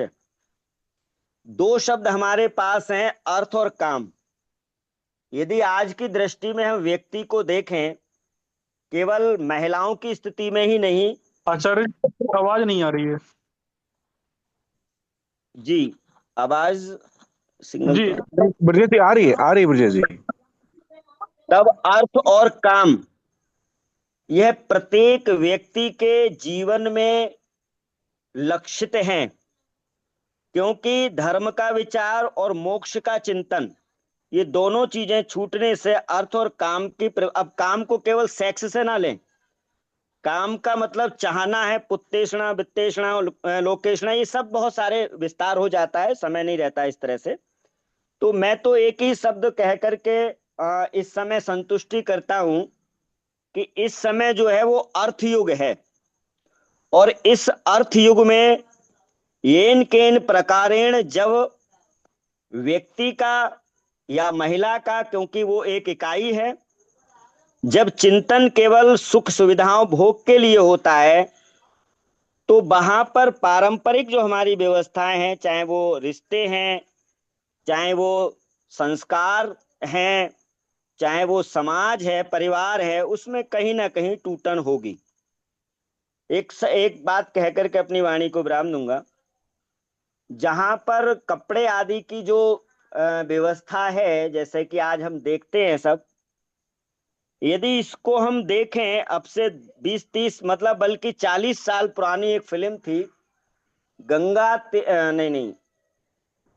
2 शब्द हमारे पास हैं, अर्थ और काम। यदि आज की दृष्टि में हम व्यक्ति को देखें, केवल महिलाओं की स्थिति में ही नहीं। आचार्य आवाज नहीं आ रही है जी, आवाज सिग्नल जी। ब्रजेश जी आ रही है ब्रजेश जी। तब अर्थ और काम, यह प्रत्येक व्यक्ति के जीवन में लक्षित हैं, क्योंकि धर्म का विचार और मोक्ष का चिंतन, ये दोनों चीजें छूटने से अर्थ और काम की अब काम को केवल सेक्स से ना लें। काम का मतलब चाहना है, पुत्तेषणा, वित्तेषणा, लोकेषणा, ये सब बहुत सारे विस्तार हो जाता है, समय नहीं रहता इस तरह से। तो मैं तो एक ही शब्द कह करके इस समय संतुष्टि करता हूं कि इस समय जो है वो अर्थ युग है, और इस अर्थ युग में येन केन प्रकारेण जब व्यक्ति का या महिला का, क्योंकि वो एक इकाई है, जब चिंतन केवल सुख सुविधाओं भोग के लिए होता है, तो वहां पर पारंपरिक जो हमारी व्यवस्थाएं हैं, चाहे वो रिश्ते हैं, चाहे वो संस्कार हैं, चाहे वो समाज है, परिवार है, उसमें कहीं ना कहीं टूटन होगी। एक बात कह करके अपनी वाणी को विराम दूंगा। जहां पर कपड़े आदि की जो व्यवस्था है, जैसे कि आज हम देखते हैं सब, यदि इसको हम देखें अब से 20-30 मतलब बल्कि 40 साल पुरानी एक फिल्म थी, नहीं,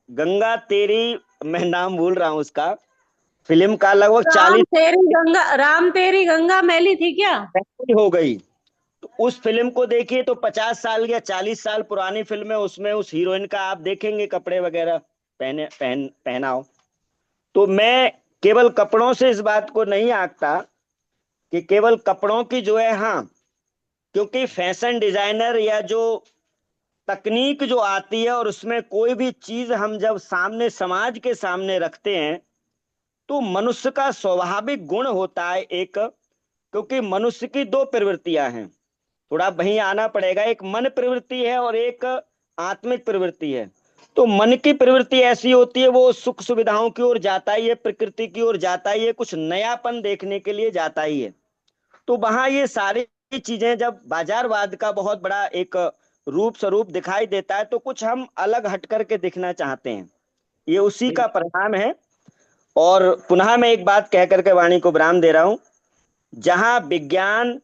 गंगा तेरी, मैं नाम भूल रहा हूं उसका, फिल्म का लगभग 40 राम तेरी गंगा मैली थी क्या? हो गई। तो उस फिल्म को देखिए तो 50 साल या 40 साल पुरानी फिल्म है, उसमें उस हीरोइन का आप देखेंगे कपड़े वगैरह पहनाओ। तो मैं केवल कपड़ों से इस बात को नहीं आंकता कि केवल कपड़ों की जो है, हाँ, क्योंकि फैशन डिजाइनर या जो तकनीक जो आती है, और उसमें कोई भी चीज हम जब सामने, समाज के सामने रखते हैं, तो मनुष्य का स्वाभाविक गुण होता है एक, क्योंकि मनुष्य की 2 प्रवृत्तियां हैं, थोड़ा वहीं आना पड़ेगा, एक मन प्रवृत्ति है और एक आत्मिक प्रवृत्ति है। तो मन की प्रवृत्ति ऐसी होती है, वो सुख सुविधाओं की ओर जाता ही है, प्रकृति की ओर जाता ही है, कुछ नयापन देखने के लिए जाता ही है। तो वहां ये सारी चीजें जब बाजारवाद का बहुत बड़ा एक रूप स्वरूप दिखाई देता है, तो कुछ हम अलग हट करके दिखना चाहते हैं, ये उसी का परिणाम है। और पुनः मैं एक बात कह करके वाणी को विराम दे रहा हूं, जहां विज्ञान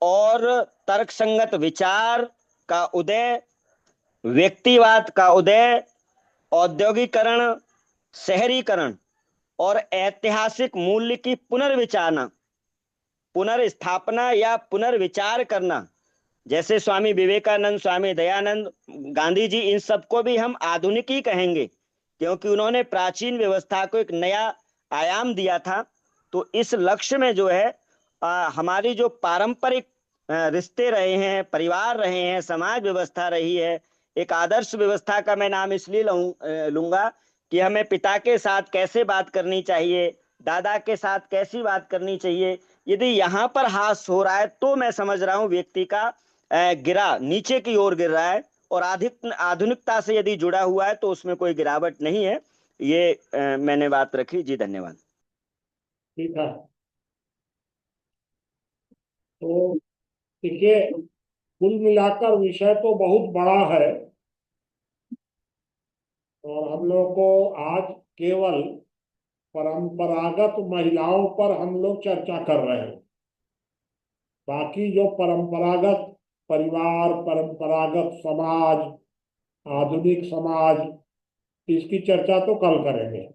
और तर्कसंगत विचार का उदय, व्यक्तिवाद का उदय, औद्योगिकरण, शहरीकरण और ऐतिहासिक मूल्य की पुनर्विचारना, पुनर्स्थापना या पुनर्विचार करना, जैसे स्वामी विवेकानंद, स्वामी दयानंद, गांधी जी, इन सबको भी हम आधुनिक ही कहेंगे, क्योंकि उन्होंने प्राचीन व्यवस्था को एक नया आयाम दिया था। तो इस लक्ष्य में जो है हमारी जो पारंपरिक रिश्ते रहे हैं, परिवार रहे हैं, समाज व्यवस्था रही है, एक आदर्श व्यवस्था का मैं नाम इसलिए लूंगा कि हमें पिता के साथ कैसे बात करनी चाहिए, दादा के साथ कैसी बात करनी चाहिए, यदि यहाँ पर हास हो रहा है तो मैं समझ रहा हूँ व्यक्ति का गिरा नीचे की ओर गिर रहा है, और आधुनिकता से यदि जुड़ा हुआ है तो उसमें कोई गिरावट नहीं है। ये मैंने बात रखी जी, धन्यवाद। ठीक है, तो देखिए, कुल मिलाकर विषय तो बहुत बड़ा है, और हम लोग को आज केवल परंपरागत महिलाओं पर हम लोग चर्चा कर रहे हैं। बाकी जो परंपरागत परिवार, परंपरागत समाज, आधुनिक समाज, इसकी चर्चा तो कल करेंगे।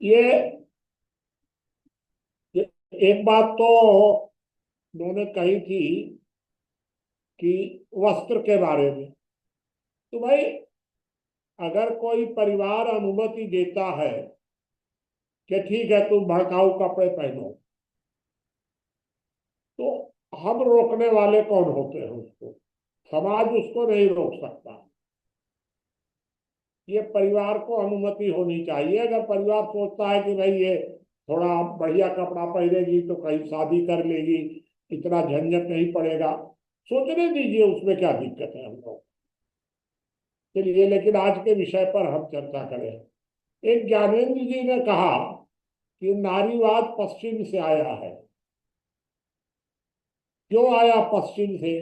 ये एक बात तो उन्होंने कही थी कि वस्त्र के बारे में, तो भाई अगर कोई परिवार अनुमति देता है कि ठीक है तुम भड़काऊ कपड़े पहनो, तो हम रोकने वाले कौन होते हैं? उसको समाज उसको नहीं रोक सकता। ये परिवार को अनुमति होनी चाहिए। अगर परिवार सोचता है कि भाई ये थोड़ा बढ़िया कपड़ा पहनेगी तो कहीं शादी कर लेगी, इतना झंझट नहीं पड़ेगा, सोचने दीजिए, उसमें क्या दिक्कत है हम लोग। चलिए, लेकिन आज के विषय पर हम चर्चा करें। एक ज्ञानेंद्र जी ने कहा कि नारीवाद पश्चिम से आया है। क्यों आया पश्चिम से?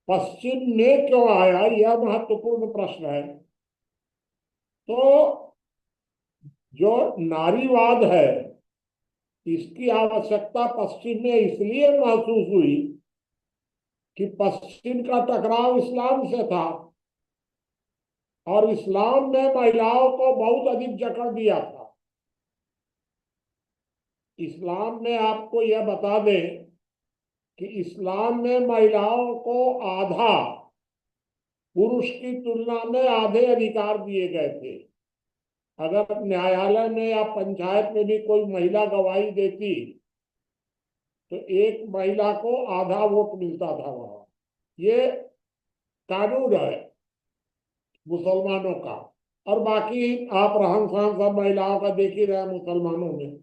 पश्चिम में क्यों आया, यह महत्वपूर्ण प्रश्न है। तो जो नारीवाद है, इसकी आवश्यकता पश्चिम में इसलिए महसूस हुई कि पश्चिम का टकराव इस्लाम से था, और इस्लाम ने महिलाओं को बहुत अधिक जकड़ दिया था। इस्लाम में आपको यह बता दें कि इस्लाम में महिलाओं को आधा, पुरुष की तुलना में आधे अधिकार दिए गए थे। अगर न्यायालय में या पंचायत में भी कोई महिला गवाही देती तो एक महिला को आधा वोट मिलता था वहां। ये कानून है मुसलमानों का, और बाकी आप रहन सहन सब महिलाओं का देख ही रहे मुसलमानों में।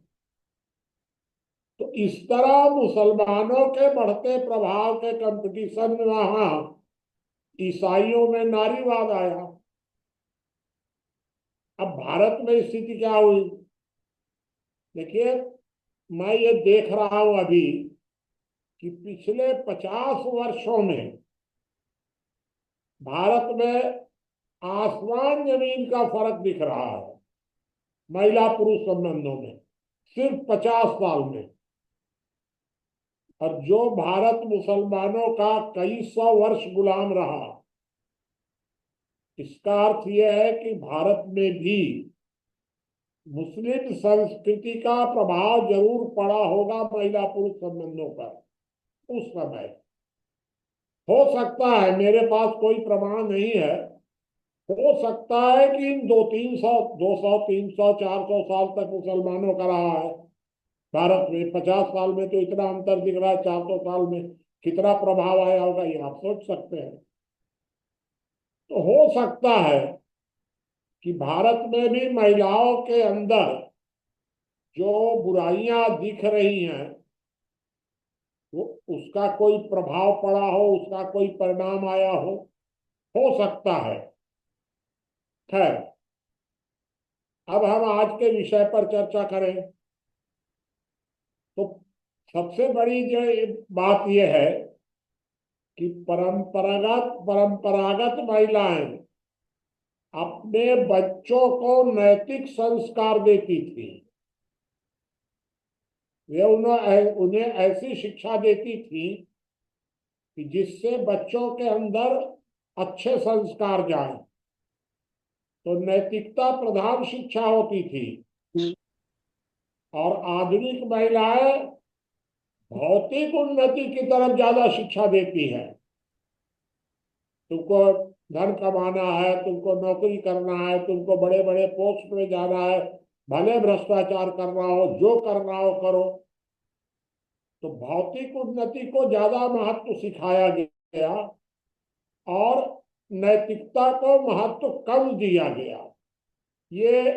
तो इस तरह मुसलमानों के बढ़ते प्रभाव के कंपटीशन में वहां ईसाइयों में नारीवाद आया। अब भारत में स्थिति क्या हुई? देखिए, मैं ये देख रहा हूं अभी कि पिछले 50 वर्षों में भारत में आसमान जमीन का फर्क दिख रहा है महिला पुरुष संबंधों में, सिर्फ 50 साल में। और जो भारत मुसलमानों का कई सौ वर्ष गुलाम रहा, इसका अर्थ यह है कि भारत में भी मुस्लिम संस्कृति का प्रभाव जरूर पड़ा होगा महिला पुरुष संबंधों पर उस समय। हो सकता है, मेरे पास कोई प्रमाण नहीं है, हो सकता है कि इन 200, 300, 400 साल तक मुसलमानों का रहा है भारत में। 50 साल में तो इतना अंतर दिख रहा है, 400 साल में कितना प्रभाव आया होगा ये आप सोच सकते हैं। तो हो सकता है कि भारत में भी महिलाओं के अंदर जो बुराइयां दिख रही हैं, वो उसका कोई प्रभाव पड़ा हो, उसका कोई परिणाम आया हो सकता है। खैर, अब हम आज के विषय पर चर्चा करें तो सबसे बड़ी जो बात यह है कि परंपरागत महिलाएं अपने बच्चों को नैतिक संस्कार देती थी। वे उन्हें ऐसी शिक्षा देती थी कि जिससे बच्चों के अंदर अच्छे संस्कार जाए। तो नैतिकता प्रधान शिक्षा होती थी। और आधुनिक महिलाएं भौतिक उन्नति की तरफ ज्यादा शिक्षा देती है। तुमको धन कमाना है, तुमको नौकरी करना है, तुमको बड़े बड़े पोस्ट में जाना है, भले भ्रष्टाचार करना हो, जो करना हो करो। तो भौतिक उन्नति को ज्यादा महत्व सिखाया गया और नैतिकता को महत्व कम दिया गया। ये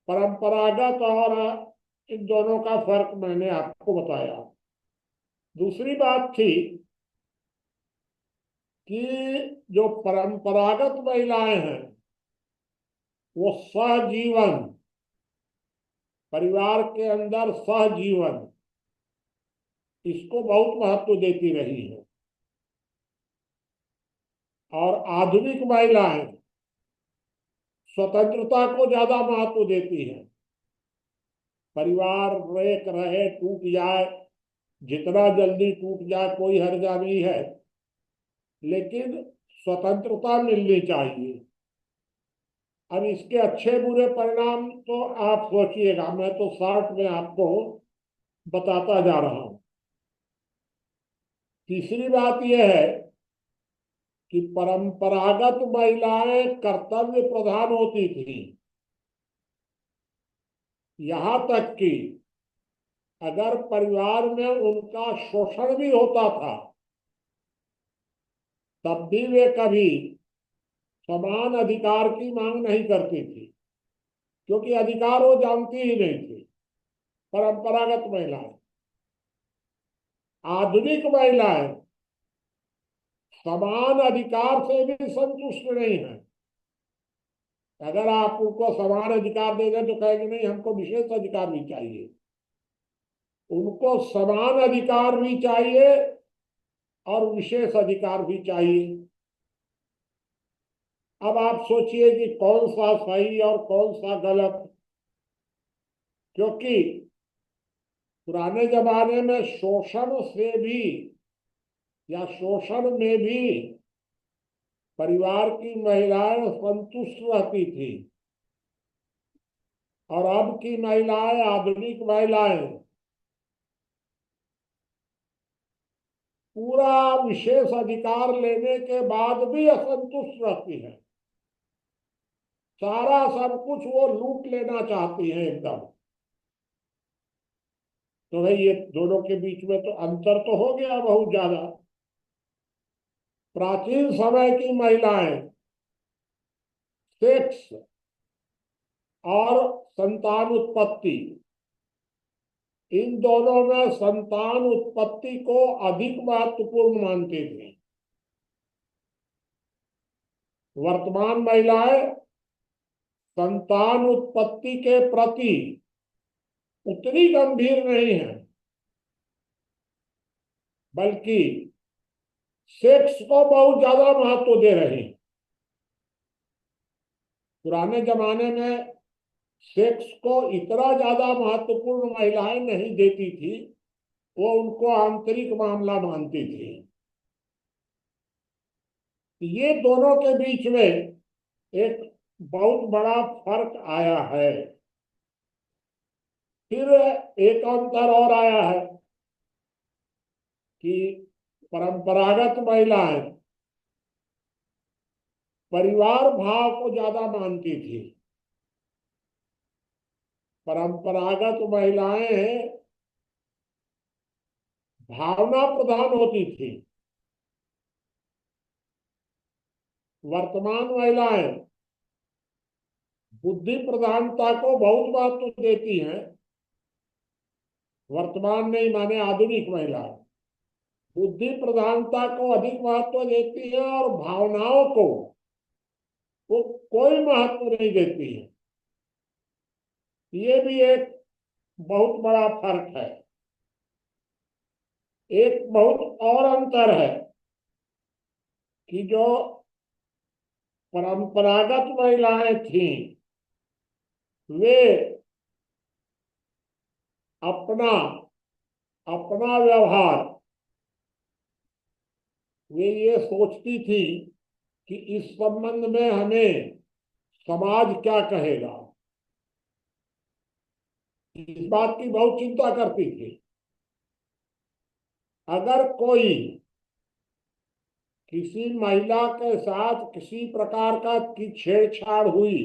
परंपरागत और इन दोनों का फर्क मैंने आपको बताया। दूसरी बात थी कि जो परंपरागत महिलाएं हैं वो सहजीवन, परिवार के अंदर सहजीवन, इसको बहुत महत्व देती रही है। और आधुनिक महिलाएं स्वतंत्रता को ज्यादा महत्व देती हैं। परिवार एक रहे, टूट जाए, जितना जल्दी टूट जाए कोई हर्जा नहीं है, लेकिन स्वतंत्रता मिलनी चाहिए। अब इसके अच्छे बुरे परिणाम तो आप सोचिएगा, मैं तो शॉर्ट में आपको बताता जा रहा हूं। तीसरी बात यह है कि परंपरागत महिलाएं कर्तव्य प्रधान होती थी। यहां तक कि अगर परिवार में उनका शोषण भी होता था तब भी वे कभी समान अधिकार की मांग नहीं करती थी, क्योंकि अधिकार वो जानती ही नहीं थी, परंपरागत महिलाएं। आधुनिक महिलाएं समान अधिकार से भी संतुष्ट नहीं है। अगर आप उनको समान अधिकार दे दें तो कहेंगे नहीं, हमको विशेष अधिकार भी चाहिए। उनको समान अधिकार भी चाहिए और विशेष अधिकार भी चाहिए। अब आप सोचिए कि कौन सा सही और कौन सा गलत, क्योंकि पुराने जमाने में शोषण से भी या शोषण में भी परिवार की महिलाएं संतुष्ट रहती थी। और अब की महिलाएं, आधुनिक महिलाएं पूरा विशेष अधिकार लेने के बाद भी असंतुष्ट रहती हैं। सारा सब कुछ वो लूट लेना चाहती हैं एकदम। तो भाई ये दोनों के बीच में तो अंतर तो हो गया बहुत ज्यादा। प्राचीन समय की महिलाएं सेक्स और संतान उत्पत्ति, इन दोनों में संतान उत्पत्ति को अधिक महत्वपूर्ण मानती थी। वर्तमान महिलाएं संतान उत्पत्ति के प्रति उतनी गंभीर नहीं है, बल्कि सेक्स को बहुत ज्यादा महत्व दे रही हैं। पुराने जमाने में सेक्स को इतना ज्यादा महत्वपूर्ण महिलाएं नहीं देती थी, वो उनको आंतरिक मामला मानती थी। ये दोनों के बीच में एक बहुत बड़ा फर्क आया है। फिर एक अंतर और आया है कि परंपरागत महिलाएं परिवार भाव को ज्यादा मानती थी। परंपरागत महिलाएं भावना प्रधान होती थी। वर्तमान महिलाएं बुद्धि प्रधानता को बहुत महत्व देती हैं वर्तमान नहीं माने आधुनिक महिलाएं बुद्धि प्रधानता को अधिक महत्व देती है और भावनाओं को वो कोई महत्व नहीं देती है। ये भी एक बहुत बड़ा फर्क है। एक बहुत और अंतर है कि जो परंपरागत महिलाएं थीं वे अपना अपना व्यवहार वे ये सोचती थी कि इस संबंध में हमें समाज क्या कहेगा, इस बात की बहुत चिंता करती थी। अगर कोई किसी महिला के साथ किसी प्रकार की छेड़छाड़ हुई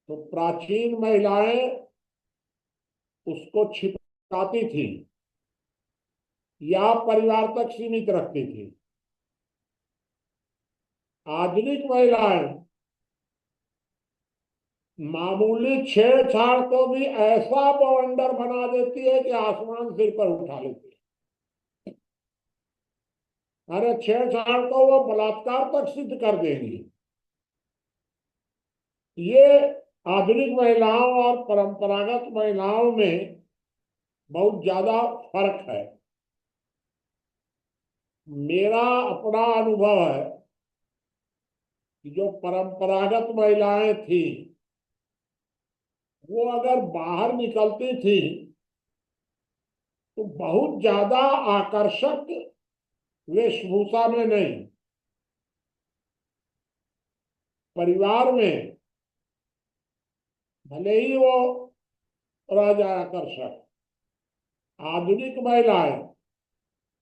तो प्राचीन महिलाएं उसको छिपाती थी या परिवार तक सीमित रखती थी। आधुनिक महिलाएं मामूली छेड़छाड़ को भी ऐसा बवंडर बना देती है कि आसमान सिर पर उठा लेती है। अरे छेड़छाड़ को वो बलात्कार तक सिद्ध कर देंगी। ये आधुनिक महिलाओं और परंपरागत महिलाओं में बहुत ज्यादा फर्क है। मेरा अपना अनुभव है कि जो परंपरागत महिलाएं थी वो अगर बाहर निकलती थी तो बहुत ज्यादा आकर्षक वेशभूषा में नहीं, परिवार में भले ही वो रह जाए आकर्षक। आधुनिक महिलाएं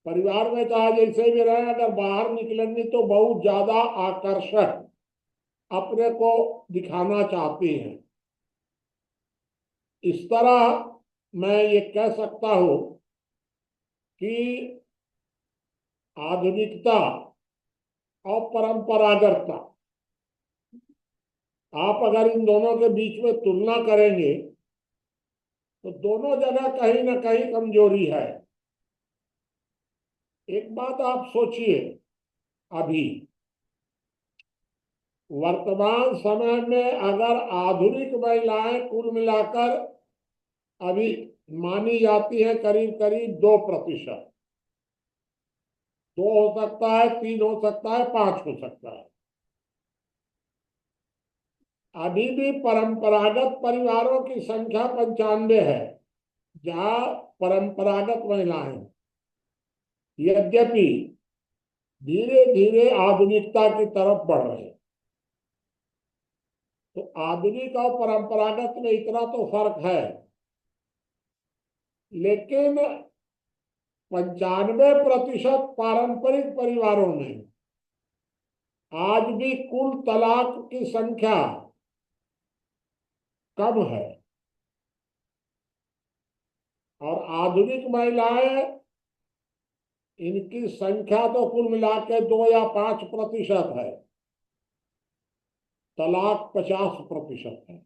परिवार में चाहे जैसे भी रहे, अगर बाहर निकलेंगी तो बहुत ज्यादा आकर्षक अपने को दिखाना चाहती हैं। इस तरह मैं ये कह सकता हूं कि आधुनिकता और परंपरागतता, आप अगर इन दोनों के बीच में तुलना करेंगे तो दोनों जगह कहीं ना कहीं कमजोरी है। एक बात आप सोचिए, अभी वर्तमान समय में अगर आधुनिक महिलाएं कुल मिलाकर अभी मानी जाती है करीब करीब 2%, 2 हो सकता है, 3 हो सकता है, 5 हो सकता है। अभी भी परंपरागत परिवारों की संख्या 95 है जहां परंपरागत महिलाएं, यद्यपि धीरे धीरे आधुनिकता की तरफ बढ़ रहे। तो आधुनिक और परंपरागत में इतना तो फर्क है, लेकिन 95% पारंपरिक परिवारों में आज भी कुल तलाक की संख्या कम है और आधुनिक महिलाएं, इनकी संख्या तो कुल मिला के 2 या 5% है, तलाक 50% है।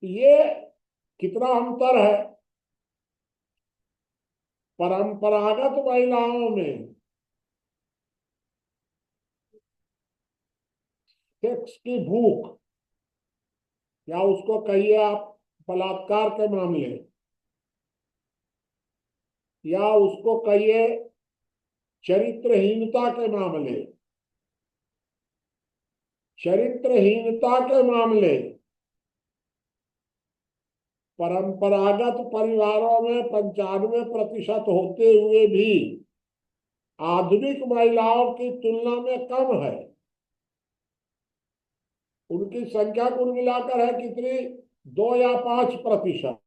ये कितना अंतर है। परंपरागत महिलाओं में सेक्स की भूख, या उसको कहिए आप बलात्कार के मामले, या उसको कहिए चरित्रहीनता के मामले, चरित्रहीनता के मामले परंपरागत परिवारों में 95% होते हुए भी आधुनिक महिलाओं की तुलना में कम है। उनकी संख्या कुल मिलाकर है कितनी, 2 या 5%।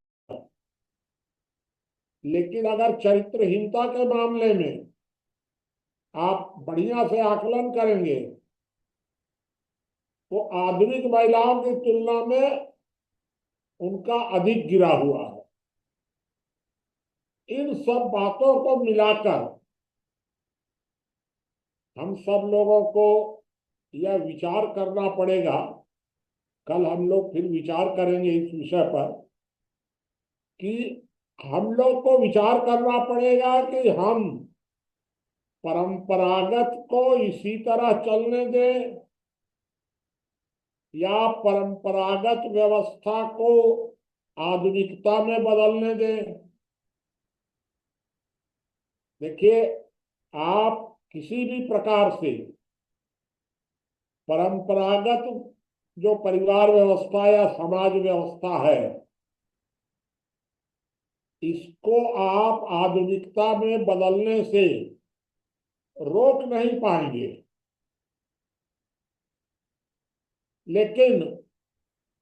लेकिन अगर चरित्रहीनता के मामले में आप बढ़िया से आकलन करेंगे तो आधुनिक महिलाओं की तुलना में उनका अधिक गिरा हुआ है। इन सब बातों को मिलाकर हम सब लोगों को यह विचार करना पड़ेगा, कल हम लोग फिर विचार करेंगे इस विषय पर कि हम लोग को विचार करना पड़ेगा कि हम परंपरागत को इसी तरह चलने दें या परंपरागत व्यवस्था को आधुनिकता में बदलने दें। देखिए, आप किसी भी प्रकार से परंपरागत जो परिवार व्यवस्था या समाज व्यवस्था है, इसको आप आधुनिकता में बदलने से रोक नहीं पाएंगे, लेकिन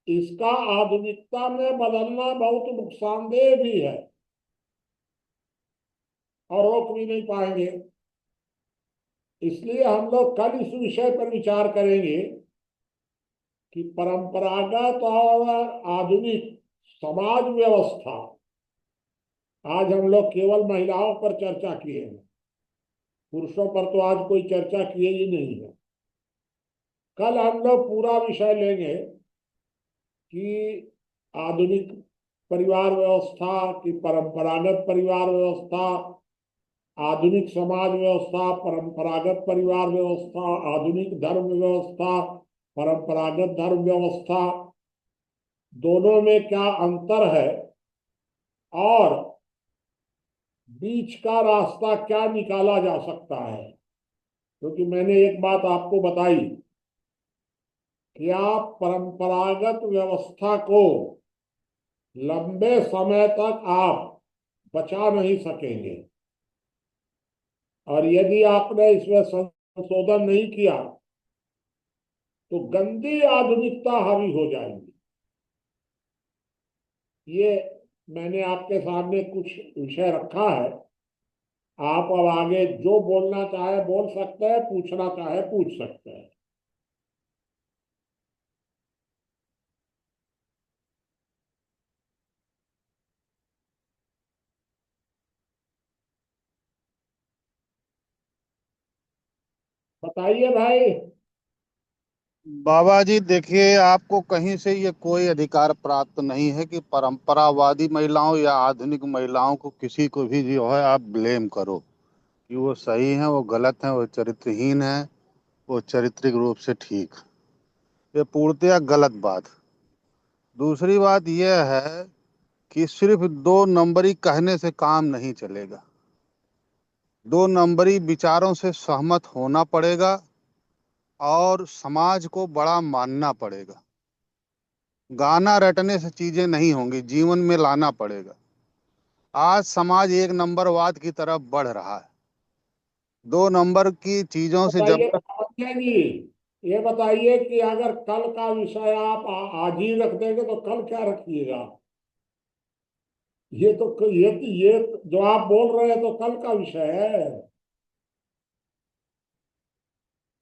इसका आधुनिकता में बदलना बहुत नुकसानदेह भी है और रोक भी नहीं पाएंगे। इसलिए हम लोग कल इस विषय पर विचार करेंगे कि परंपरागत और आधुनिक समाज व्यवस्था, आज हम लोग केवल महिलाओं पर चर्चा किए हैं, पुरुषों पर तो आज कोई चर्चा किए ही नहीं है। कल हम लोग पूरा विषय लेंगे कि आधुनिक परिवार व्यवस्था की परंपरागत परिवार व्यवस्था, आधुनिक समाज व्यवस्था, परंपरागत परिवार व्यवस्था, आधुनिक धर्म व्यवस्था, परंपरागत धर्म व्यवस्था, दोनों में क्या अंतर है और बीच का रास्ता क्या निकाला जा सकता है। क्योंकि मैंने एक बात आपको बताई कि आप परंपरागत व्यवस्था को लंबे समय तक आप बचा नहीं सकेंगे, और यदि आपने इसमें संशोधन नहीं किया तो गंदी आधुनिकता हावी हो जाएगी। ये मैंने आपके सामने कुछ विषय रखा है, आप अब आगे जो बोलना चाहे बोल सकते हैं, पूछना चाहे पूछ सकते हैं। बताइए भाई। बाबा जी देखिए, आपको कहीं से ये कोई अधिकार प्राप्त नहीं है कि परंपरावादी महिलाओं या आधुनिक महिलाओं को किसी को भी जो है आप ब्लेम करो कि वो सही है, वो गलत है, वो चरित्रहीन है, वो चारित्रिक रूप से ठीक। ये पूर्णतया गलत बात। दूसरी बात यह है कि सिर्फ दो नंबरी कहने से काम नहीं चलेगा, दो नंबरी विचारों से सहमत होना पड़ेगा और समाज को बड़ा मानना पड़ेगा। गाना रटने से चीजें नहीं होंगी, जीवन में लाना पड़ेगा। आज समाज एक नंबरवाद की तरफ बढ़ रहा है। दो नंबर की चीजों से जब बताइए तक समझिए जी, ये बताइए कि अगर कल का विषय आप आज ही रख देंगे तो कल क्या रखिएगा? ये जो आप बोल रहे हैं तो कल का विषय है।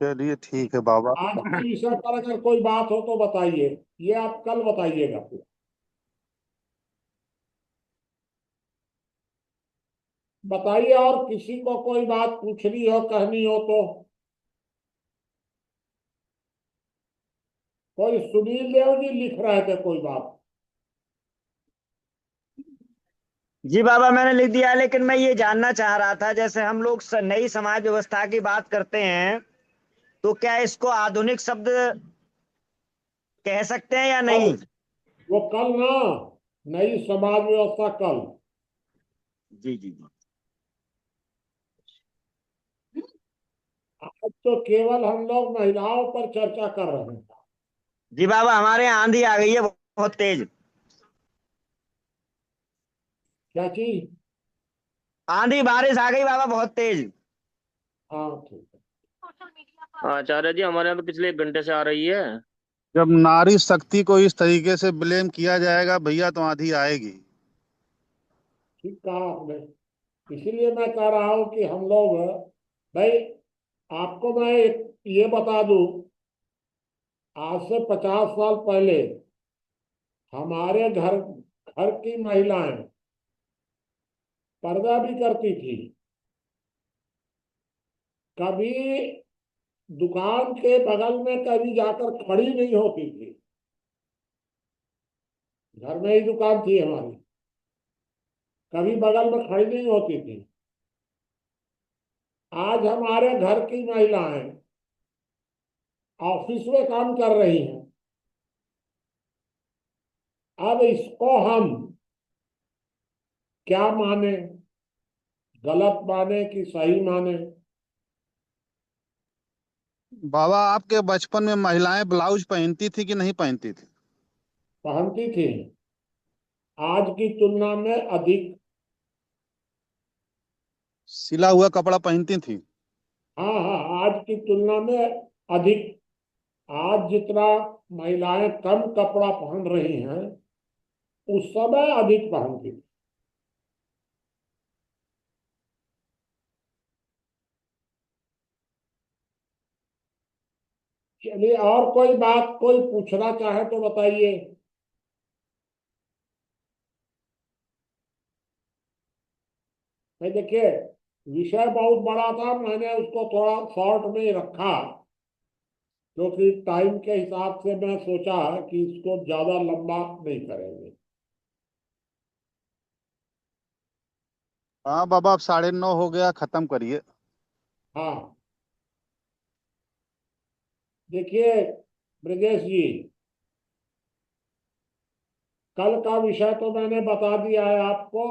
चलिए ठीक है बाबा। आज के विषय पर अगर कोई बात हो तो बताइए, ये आप कल बताइएगा फिर। बताइए, और किसी को कोई बात पूछनी हो, कहनी हो तो। कोई सुनील देव जी लिख रहे थे कोई बात। जी बाबा, मैंने लिख दिया, लेकिन मैं ये जानना चाह रहा था, जैसे हम लोग नई समाज व्यवस्था की बात करते हैं, तो क्या इसको आधुनिक शब्द कह सकते हैं या कल, नहीं? वो कल ना, नई समाज व्यवस्था कल। जी जी जी। आज तो केवल हम लोग महिलाओं पर चर्चा कर रहे हैं। जी बाबा, हमारे यहाँ आंधी आ गई है बहुत तेज। क्या चीज? आंधी बारिश आ गई बाबा, बहुत तेज। हाँ ठीक है। आचार्य जी, हमारे यहाँ तो पिछले 1 घंटे से आ रही है। जब नारी शक्ति को इस तरीके से ब्लेम किया जाएगा भैया, तो आंधी आएगी। ठीक कहा आपने। इसीलिए मैं कह रहा हूं कि हम लोग, भाई आपको मैं ये बता दूं, आज से 50 साल पहले हमारे घर घर की महिलाएं पर्दा भी करती थी। कभी दुकान के बगल में कभी जाकर खड़ी नहीं होती थी। घर में ही दुकान थी हमारी, कभी बगल में खड़ी नहीं होती थी। आज हमारे घर की महिलाएं ऑफिस में काम कर रही हैं। अब इसको हम क्या माने, गलत माने कि सही माने? बाबा, आपके बचपन में महिलाएं ब्लाउज पहनती थी कि नहीं पहनती थी? पहनती थी, आज की तुलना में अधिक। सिला हुआ कपड़ा पहनती थी? हाँ हाँ, आज की तुलना में अधिक। आज जितना महिलाएं कम कपड़ा पहन रही हैं, उस समय अधिक पहनती थी। चलिए, और कोई बात कोई पूछना चाहे तो बताइए। भाई देखिए, विषय बहुत बड़ा था, मैंने उसको थोड़ा शॉर्ट में ही रखा, क्योंकि टाइम के हिसाब से मैं सोचा कि इसको ज्यादा लंबा नहीं करेंगे। हाँ बाबा, अब 9:30 हो गया, खत्म करिए। हाँ, देखिए ब्रजेश जी, कल का विषय तो मैंने बता दिया है आपको।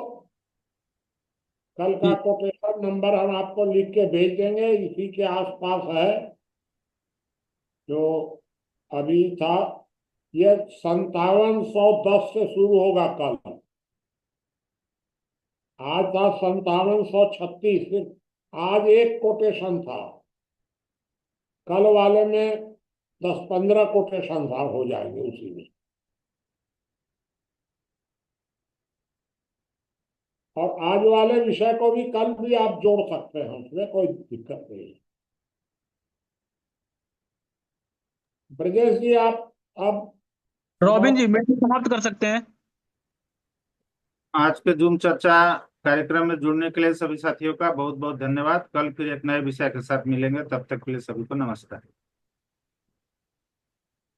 कल का कोटेशन नंबर हम आपको लिख के भेज देंगे, इसी के आसपास है जो अभी था। ये 5710 से शुरू होगा कल। आज था 5736, सिर्फ आज एक कोटेशन था। कल वाले में 10-15 कोटेशन हो जाएंगे उसी में। और आज वाले विषय को भी कल भी आप जोड़ सकते हैं, उसमें कोई दिक्कत नहीं है। ब्रजेश जी, आप अब रॉबिन जी मीटिंग समाप्त कर सकते हैं। आज के जूम चर्चा कार्यक्रम में जुड़ने के लिए सभी साथियों का बहुत बहुत धन्यवाद। कल फिर एक नए विषय के साथ मिलेंगे, तब तक के लिए सभी को नमस्कार।